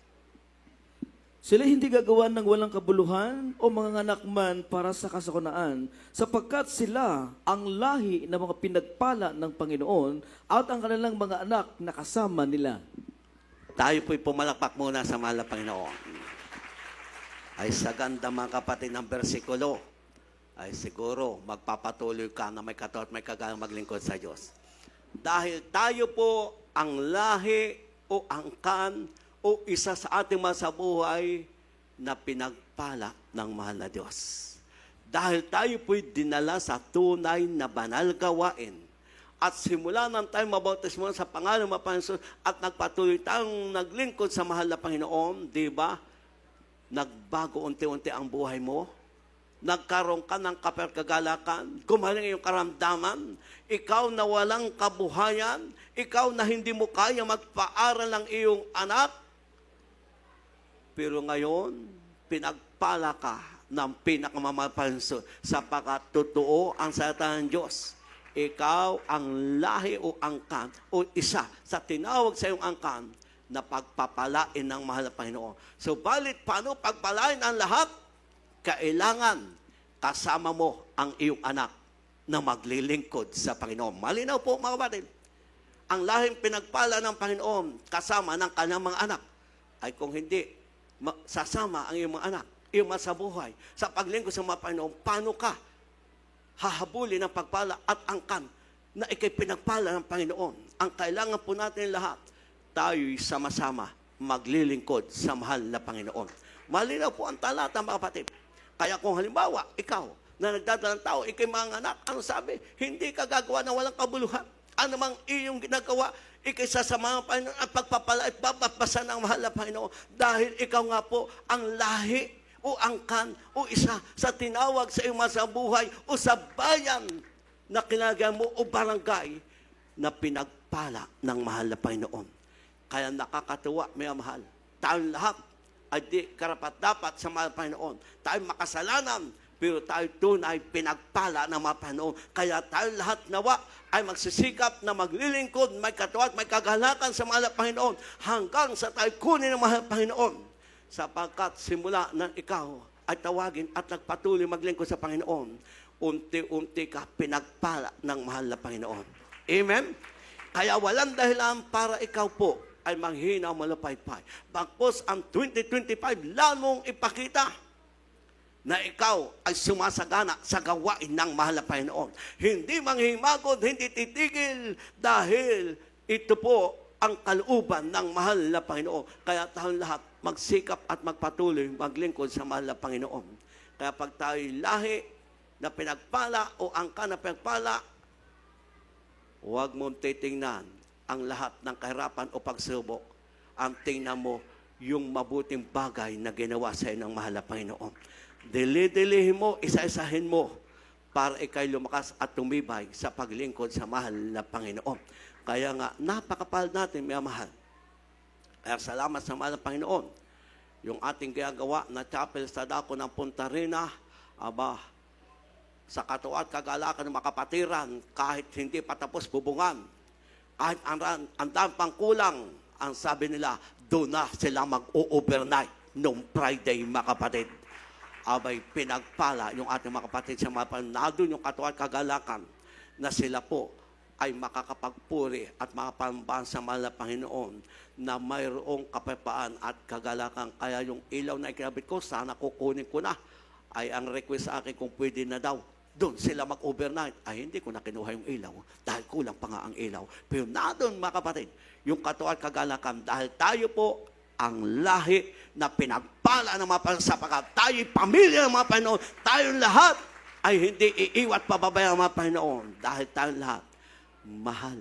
Sila hindi gagawa ng walang kabuluhan o mga anak man para sa kasakunaan, sapagkat sila ang lahi ng mga pinagpala ng Panginoon at ang kanilang mga anak na kasama nila. Tayo po'y pumalakpak muna sa mahal na Panginoon. Ay sa ganda mga kapatid ng versikulo, ay siguro magpapatuloy ka na may katawan at may kagayang maglingkod sa Diyos. Dahil tayo po ang lahi o angkan o isa sa ating mga buhay na pinagpala ng mahal na Diyos. Dahil tayo po'y dinala sa tunay na banal gawain at simula nang tayo mabautismo sa pangalan ng Panginoon at nagpatuloy tayong naglingkod sa mahal na Panginoon, di ba? Nagbago unti-unti ang buhay mo. Nagkaroon ka ng kaperkagalakan, gumaling iyong karamdaman, ikaw na walang kabuhayan, ikaw na hindi mo kaya magpaaral ng iyong anak, pero ngayon, pinagpala ka ng pinakamamapanso sapagkat totoo ang salita ng Diyos. Ikaw ang lahi o angkan o isa sa tinawag sa iyong angkan na pagpapalain ng mahal na Panginoon. So, balit paano pagpalain ang lahat? Kailangan kasama mo ang iyong anak na maglilingkod sa Panginoon. Malinaw po mga kapatid. Ang lahing pinagpala ng Panginoon kasama ng kanyang mga anak ay kung hindi sasama ang iyong mga anak, iyong masabuhay sa paglingkod sa mga Panginoon, paano ka hahabulin ng pagpala at angkan na ikay pinagpala ng Panginoon? Ang kailangan po natin lahat, tayo'y sama-sama maglilingkod sa mahal na Panginoon. Malinaw po ang talata mga kapatid. Kaya kung halimbawa, ikaw na nagdadalang tao, ikay mga anak, ano sabi? Hindi ka gagawa ng walang kabuluhan. Ano mang iyong ginagawa, ikay sasama ng Panginoon at pagpapala at bababasa ng mahal na Panginoon. Dahil ikaw nga po ang lahi o angkan o isa sa tinawag sa iyong mga buhay o sa bayan na kinagaya mo o barangay na pinagpala ng mahal na Panginoon. Kaya nakakatuwa, may mahal. Tayong lahat ay di karapat-dapat sa mahal na Panginoon. Tayo makasalanan, pero tayo tunay pinagpala ng mga Panginoon. Kaya tayo lahat nawa ay magsisikap na maglilingkod, may katuwat, may kagalakan sa mahal na Panginoon hanggang sa tayo kunin ng mahal na Panginoon. Sapagkat simula na ikaw ay tawagin at nagpatuloy maglingkod sa Panginoon, unti-unti ka pinagpala ng mahal na Panginoon. Amen? Kaya walang dahilan para ikaw po ay manghina o malupaypay. Bagkus ang 2025, lalong ipakita na ikaw ay sumasagana sa gawain ng mahal na Panginoon. Hindi manghimagod, hindi titigil dahil ito po ang kalooban ng mahal na Panginoon. Kaya tayong lahat magsikap at magpatuloy maglingkod sa mahal na Panginoon. Kaya pag tayo'y lahi na pinagpala o angka na pinagpala, huwag mong titingnan ang lahat ng kahirapan o pagsubok. Ang tingnan mo yung mabuting bagay na ginawa sa iyo ng mahal na Panginoon. Dili-dilihin mo, isa-isahin mo para ikay lumakas at tumibay sa paglingkod sa mahal na Panginoon. Kaya nga, napakapal natin, may mahal. Kaya salamat sa mahal na Panginoon. Yung ating ginagawa na chapel sa dako ng Punta Rena, sa katuwa at kagalakan ng makapatiran, kahit hindi patapos bubungan, kahit ang dami pang kulang, ang sabi nila, doon na sila mag-overnight noong Friday, mga kapatid. Abay, pinagpala yung ating mga kapatid sa mga panadon yung katuwa at kagalakan na sila po ay makakapagpuri at makapambahan sa mahal na Panginoon na mayroong kapayapaan at kagalakan. Kaya yung ilaw na ikinabit ko, sana kukunin ko na. Ay ang request sa akin kung pwede na daw. Doon sila mag-overnight. Ay hindi ko na kinuha yung ilaw dahil kulang pa nga ang ilaw. Pero na doon mga kapatid, yung katuwa at kagalakan dahil tayo po ang lahi na pinagpala ng mga Panginoon sapagkat tayo'y pamilya ng mga Panginoon. Tayong lahat ay hindi iiwat pababayan ng mga Panginoon dahil tayong lahat mahal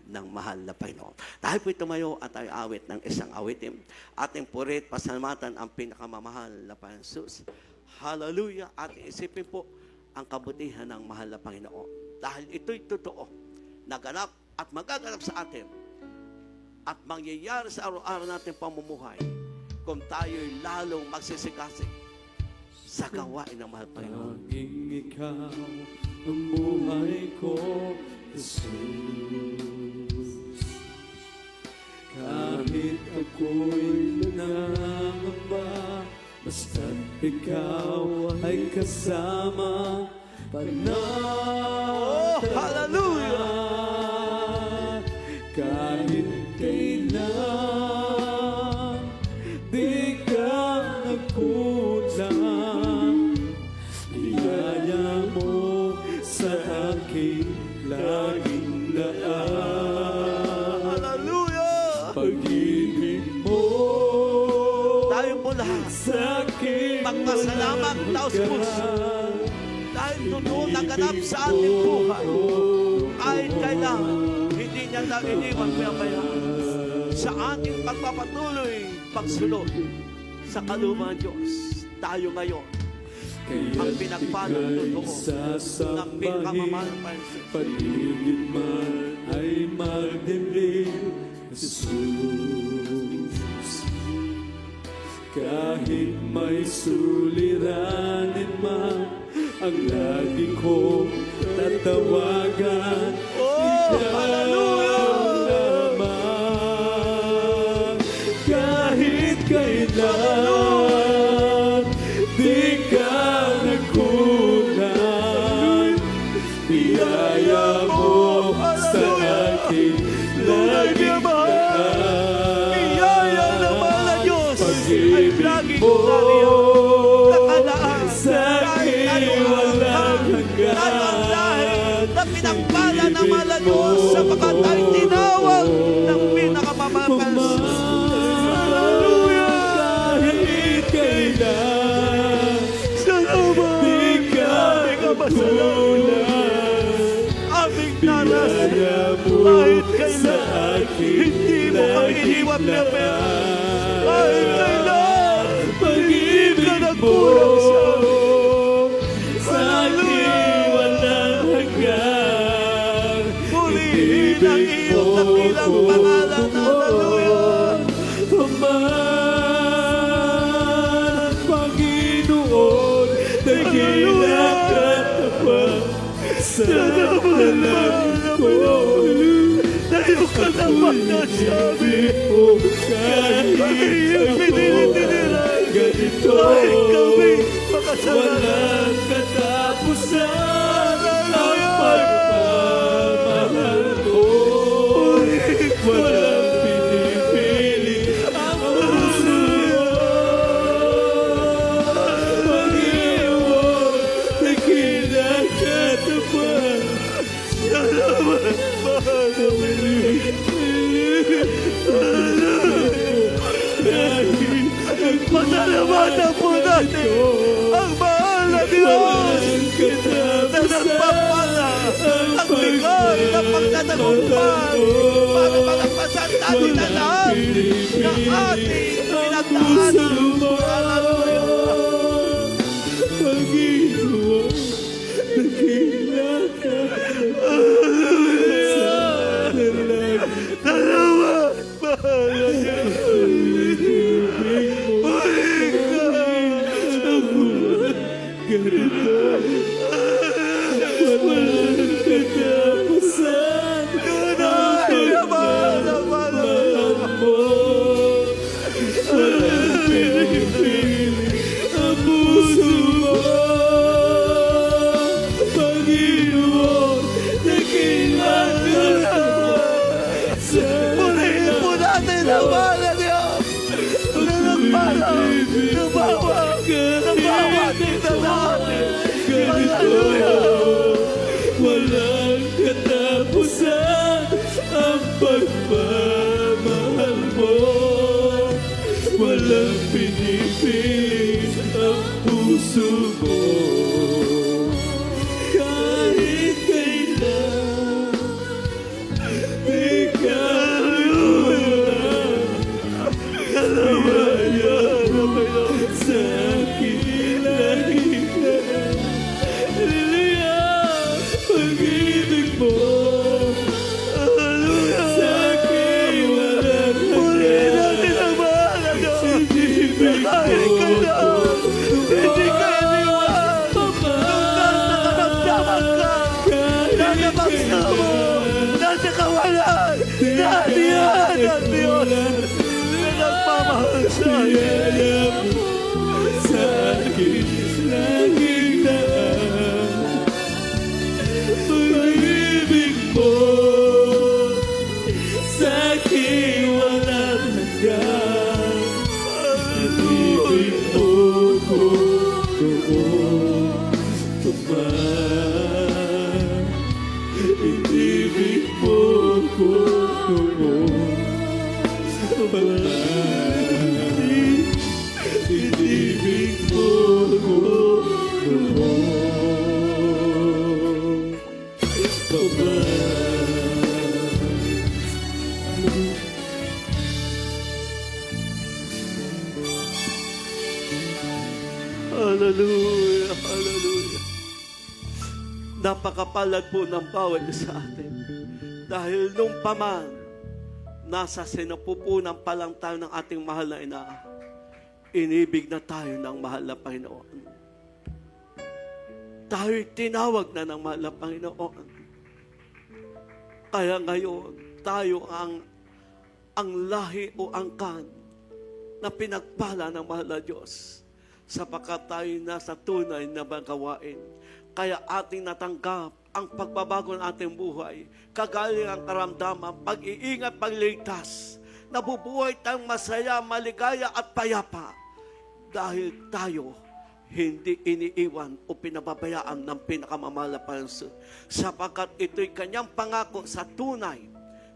ng mahal na Panginoon. Dahil po tumayo at tayo awit ng isang awitin, ating purit, pasalamatan ang pinakamamahal na Panginoon Jesus. Hallelujah! At isipin po ang kabutihan ng mahal na Panginoon. Dahil ito'y totoo, naganap at magaganap sa atin at mangyayari sa araw-araw natin pamumuhay kung tayo'y lalong magsisikasik sa gawain ng mahal Panginoon. Tanging ikaw ang buhay ko, Jesus. Kahit ako'y nangangamba, basta't ikaw ay kasama, panatag Hallelujah! kahit kailan di ka nagkulang, biyaya mo sa aking laging daan. Hallelujah! Pag-ibig mo Tayo po lahat sa aking magpasalamat taos puso dahil totoo naganap sa ating buhay. Kahit kailan, hindi niya lang iniwan pabayaan sa ating pagpapatuloy pagsunod sa kalooban ng Diyos. Tayo ngayon ang pinagpalang totoo ng pinakamamahal na Panginoon. Paligid man ay magdilim, Jesus. Kahit may suliranin man, ang lagi kong tatawagan, ikaw naman. Kahit kailan di ka nagkulang, biyaya mo sa akin laging daan. Biyaya naman na Diyos ay laging mo nakalaan sa akin walang hanggan. Na pinagpala ng mahal na Diyos sapagkat ay tinawag ng pinakamamahal. Kahit kailan di ka nagkulang, Aming naras biyaya mo kahit sa kailan akin hindi mo kami iniwan laging na daan. kahit kailan Pag-ibig mo nagkulang sa akin walang hanggan. Purihin ang iyong dakilang pangalan. Hallelujah! Tuman, Panginoon, dakilang katapat sa halaman ko. Tayo ka naman na sabi mo kahit pinilitiniran ganito, kahit kami makasalanan. walang katapusan ang pagmamahal ko. Walang Pasalamatan po natin ang mahal na Diyos na nagpapala ang likas na pagtatagumpay para malagpasan natin na lahat ng ating pinagdaanan. Purihin po natin ang mahal na Diyos na nagpala ng bawat kita natin. Hallelujah! Walang katapusan ang pagmamahal mo. Walang pinipili ang puso mo. Kahit kailan, ikaw sa akin lagi ka. Hallelujah! Pag-ibig mo sa akin walang Purihin natin ang mahal na Diyos. Kahit kailan, hindi ka iniwan. Nung nasa karamdaman ka, nasa baksa mo, nasa kawalan, naniyan ang Diyos na nagmamahal sa akin. sa akin laging daan. Pag-ibig mo sa akin walang hanggan. Pag-ibig mo ko doon tuman. Pag-ibig mo ko doon tuman. Ibig mo ko noon Hallelujah, hallelujah. Napakapalad po ng bawat isa sa atin. Dahil nung paman, nasa sinapupunan pa lang tayo ng ating mahal na ina, inibig na tayo ng mahal na Panginoon. Tayo'y tinawag na ng mahal na Panginoon. Kaya ngayon, tayo ang lahi o angkan na pinagpala ng mahal na Diyos sapagkat tayo nasa tunay na magawain. Kaya ating natanggap ang pagbabago ng ating buhay, kagaling ang karamdaman, pag-iingat, pagligtas. Nabubuhay tayong masaya, maligaya at payapa dahil tayo hindi iniiwan o pinababayaan ng pinakamamahal na Panginoon sapagkat ito'y kanyang pangako sa tunay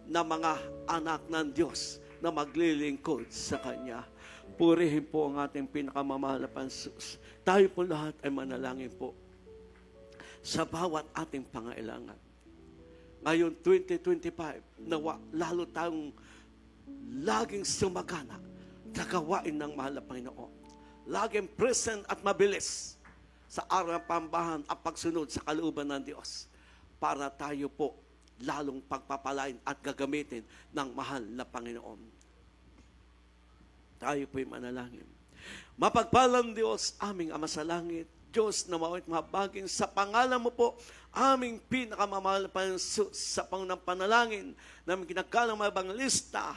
na mga anak ng Diyos na maglilingkod sa Kanya. Purihin po ang ating pinakamamahal na Panginoon. Tayo po lahat ay manalangin po sa bawat ating pangailangan. Ngayon, 2025, nawa, lalo tayong laging sumagana sa gawain ng mahal na Panginoon. Laging present at mabilis sa araw ng pambahan at pagsunod sa kalooban ng Diyos para tayo po lalong pagpapalain at gagamitin ng mahal na Panginoon. Tayo po'y manalangin. Mapagpalang Diyos, aming Ama sa langit, Diyos na mawait mabagin, sa pangalan mo po, aming pinakamamahal na Panginoon sa pangunang panalangin, namin kinakalang mga ebangelista,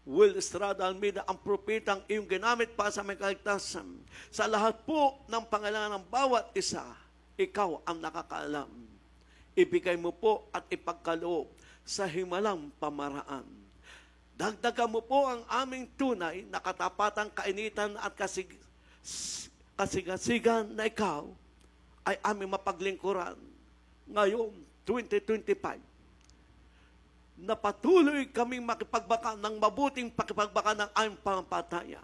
Will Estrada Almeida, ang propetang iyong ginamit para sa may kaligtasan. Sa lahat po ng pangailangan ng bawat isa, ikaw ang nakakaalam. Ibigay mo po at ipagkaloob sa himalang pamaraan. Dagdagan mo po ang aming tunay na katapatang kainitan at kasigasigan na ikaw ay aming mapaglingkuran. Ngayon, 2025, na patuloy kaming makipagbaka ng mabuting pakipagbaka ng aming pamampataya.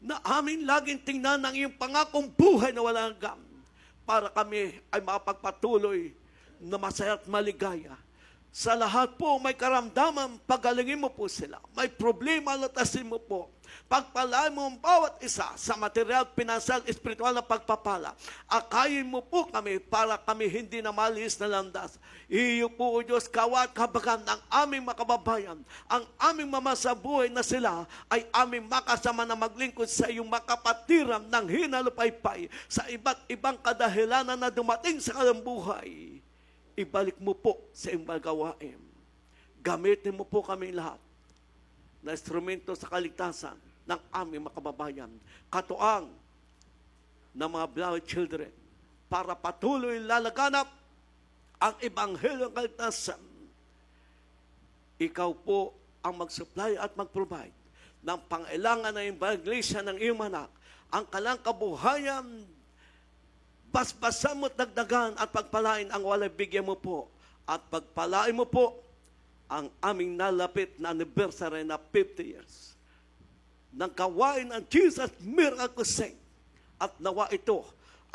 na amin laging tingnan ang iyong pangakong buhay na walang hanggan para kami ay makapagpatuloy na masaya at maligaya. Sa lahat po may karamdaman, pagalingin mo po sila. May problema, lutasin mo po. Pagpalain mo ang bawat isa sa material, pinansyal, espiritual na pagpapala. Akayin mo po kami para kami hindi na malis na landas. Iyo po, O Diyos, kawat kabagan ng aming makababayan, ang aming mamasabuhay na sila ay aming makasama na maglingkod sa iyong makapatiram ng hinalupaypay sa iba't ibang kadahilanan na dumating sa kanilang buhay. Ibalik mo po sa iyong magawain. Gamitin mo po kami lahat na instrumento sa kaligtasan ng aming makababayan, katuang ng mga beloved children, para patuloy lalaganap ang ebanghelyo ng kaligtasan. Ikaw po ang mag-supply at mag-provide ng pangailangan ng iglesia ng iyong anak, ang kalang kabuhayan, basbasan mo at dagdagan at pagpalain ang walay bigyan mo po, at pagpalain mo po ang aming nalapit na anniversary na 50 years ng gawain ng Jesus Miracle Crusade. At nawa ito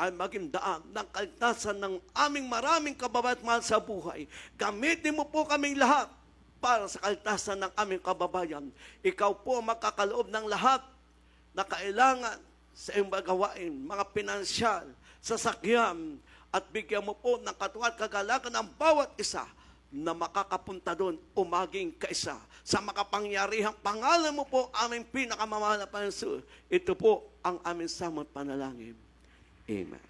ay maging daan ng kaligtasan ng aming maraming kababayan at mahal sa buhay. Gamitin mo po kaming lahat para sa kaligtasan ng aming kababayan. Ikaw po magkakaloob ng lahat na kailangan sa iyong gawain, mga pinansyal, sasakyan, at bigyan mo po ng katuwa at kagalakan ng bawat isa na makakapunta doon o maging kaisa. Sa makapangyarihang pangalan mo po, aming pinakamamahal na Panginoon. Ito po ang aming samot panalangin. Amen.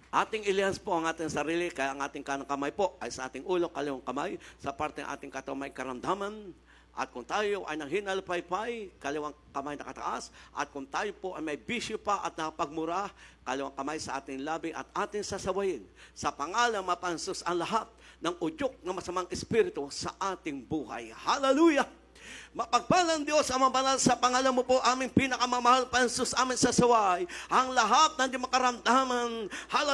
Ating ilihas po ang ating sarili, kaya ang ating kanang kamay po ay sa ating ulo, kaliwang kamay, sa parte ng ating katawan may karamdaman. At kung tayo ay nanghinalpaypay, kaliwang kamay nakataas. At kung tayo po ay may bisyo pa at nakapagmura, kaliwang kamay sa ating labi at ating sasawayin. Sa pangalan mapansus ang lahat ng udyok ng masamang espiritu sa ating buhay. Hallelujah! Mapagpalang Diyos ang mabanal sa pangalan mo po, aming pinakamamahal Pansus, aming sasaway. Ang lahat ng di makaramdaman,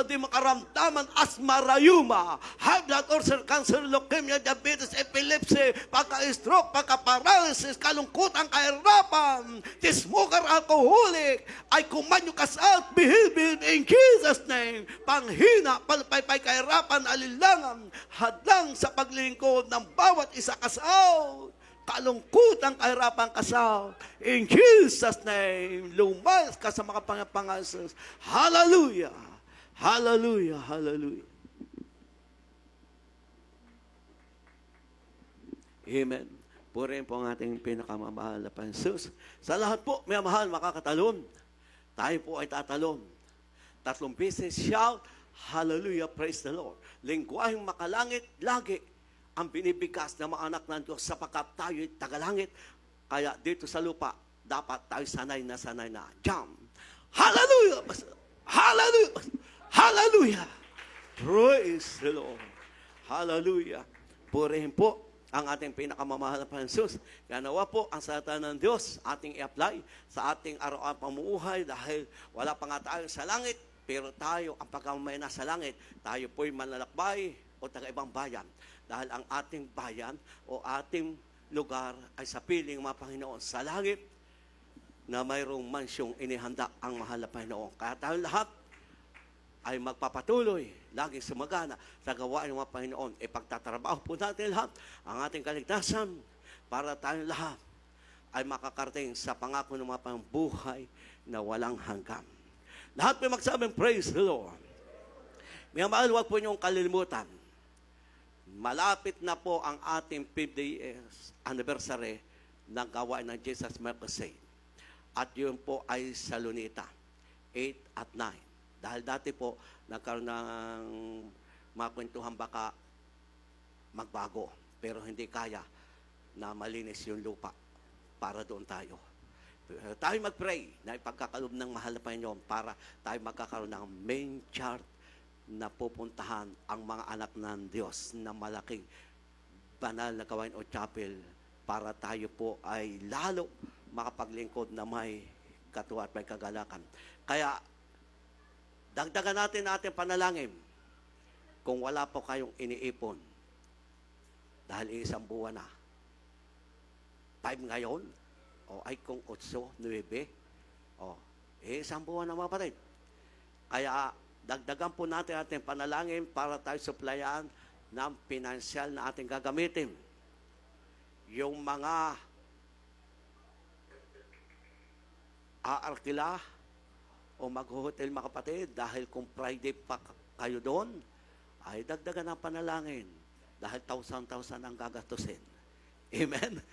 di makaramdaman, asma, rayuma, high blood, ulcer, cancer, leukemia, diabetes, epilepsy, pagka-stroke, pagka-paralysis, kalungkutan, kahirapan, smoker, alcoholic, ay kumanyo kas out, behave in Jesus' name. Panghina, palpaypay, kahirapan, alilangan, hadlang sa paglingkod ng bawat isa kas out. Kalungkutan, kahirapan kasaw. In Jesus' name, lumayas ka sa mga pangapangasas. Hallelujah! Hallelujah! Hallelujah! Amen. Purihin po ang ating pinakamamahal na Panginoon. Sa lahat po, may mahal, makakatalon. Tayo po ay tatalon. 3 beses, shout, hallelujah, praise the Lord. Lingwaheng makalangit, lagi ang binibigkas ng mga anak ng Diyos sapagkat tayo'y tagalangit. Kaya dito sa lupa, dapat tayo sanay na. Jump! Hallelujah! Hallelujah! Hallelujah! Praise the Lord! Hallelujah! Purihin po ang ating pinakamamahal na Panginoon. Kaya nawa po ang salita ng Diyos ating i-apply sa ating araw-araw pamumuhay dahil wala pa nga tayo sa langit, pero tayo ang pagkamamay na sa langit. Tayo po'y manlalakbay o taga-ibang bayan. Dahil ang ating bayan o ating lugar ay sa piling mga Panginoon sa langit na mayroong mansyong inihanda ang mahal na Panginoon. Kaya tayo lahat ay magpapatuloy, laging sumagana sa gawain ng mga Panginoon. Ipagtatrabaho po natin lahat ang ating kaligtasan para tayo lahat ay makakarating sa pangako ng mga pambuhay na walang hanggan. Lahat may magsabing, praise the Lord. May mahal, huwag po niyong kalilimutan. Malapit na po ang ating 50 years anniversary ng gawain ng Jesus Miracle Crusade. At yun po ay sa Lunita, 8 at 9. Dahil dati po, nagkaroon ng mga kwentuhan baka magbago. Pero hindi kaya na malinis yung lupa para doon tayo. Pero tayo mag-pray na ipagkakalob ng mahal na Panginoon para tayo magkakaroon ng main chart na pupuntahan ang mga anak ng Diyos na malaking banal na gawain o chapel para tayo po ay lalo makapaglingkod na may katuwa at may kagalakan. Kaya, dagdagan natin ating panalangin kung wala po kayong iniipon dahil isang buwan na. 5 ngayon O ay kung 8, 9. O, isang buwan na mga kapatid. Kaya dagdagan po natin ating panalangin para tayo supplyan ng pinansyal na ating gagamitin. Yung mga aarkila o mag-hotel mga kapatid, dahil kung Friday pa kayo doon, ay dagdagan ng panalangin dahil 1,000 ang gagastusin. Amen?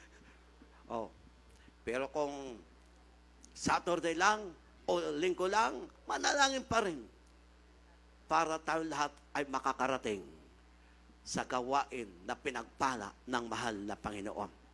Oh. Pero kung Saturday lang o linggo lang, manalangin pa rin para tayo lahat ay makakarating sa gawain na pinagpala ng mahal na Panginoon.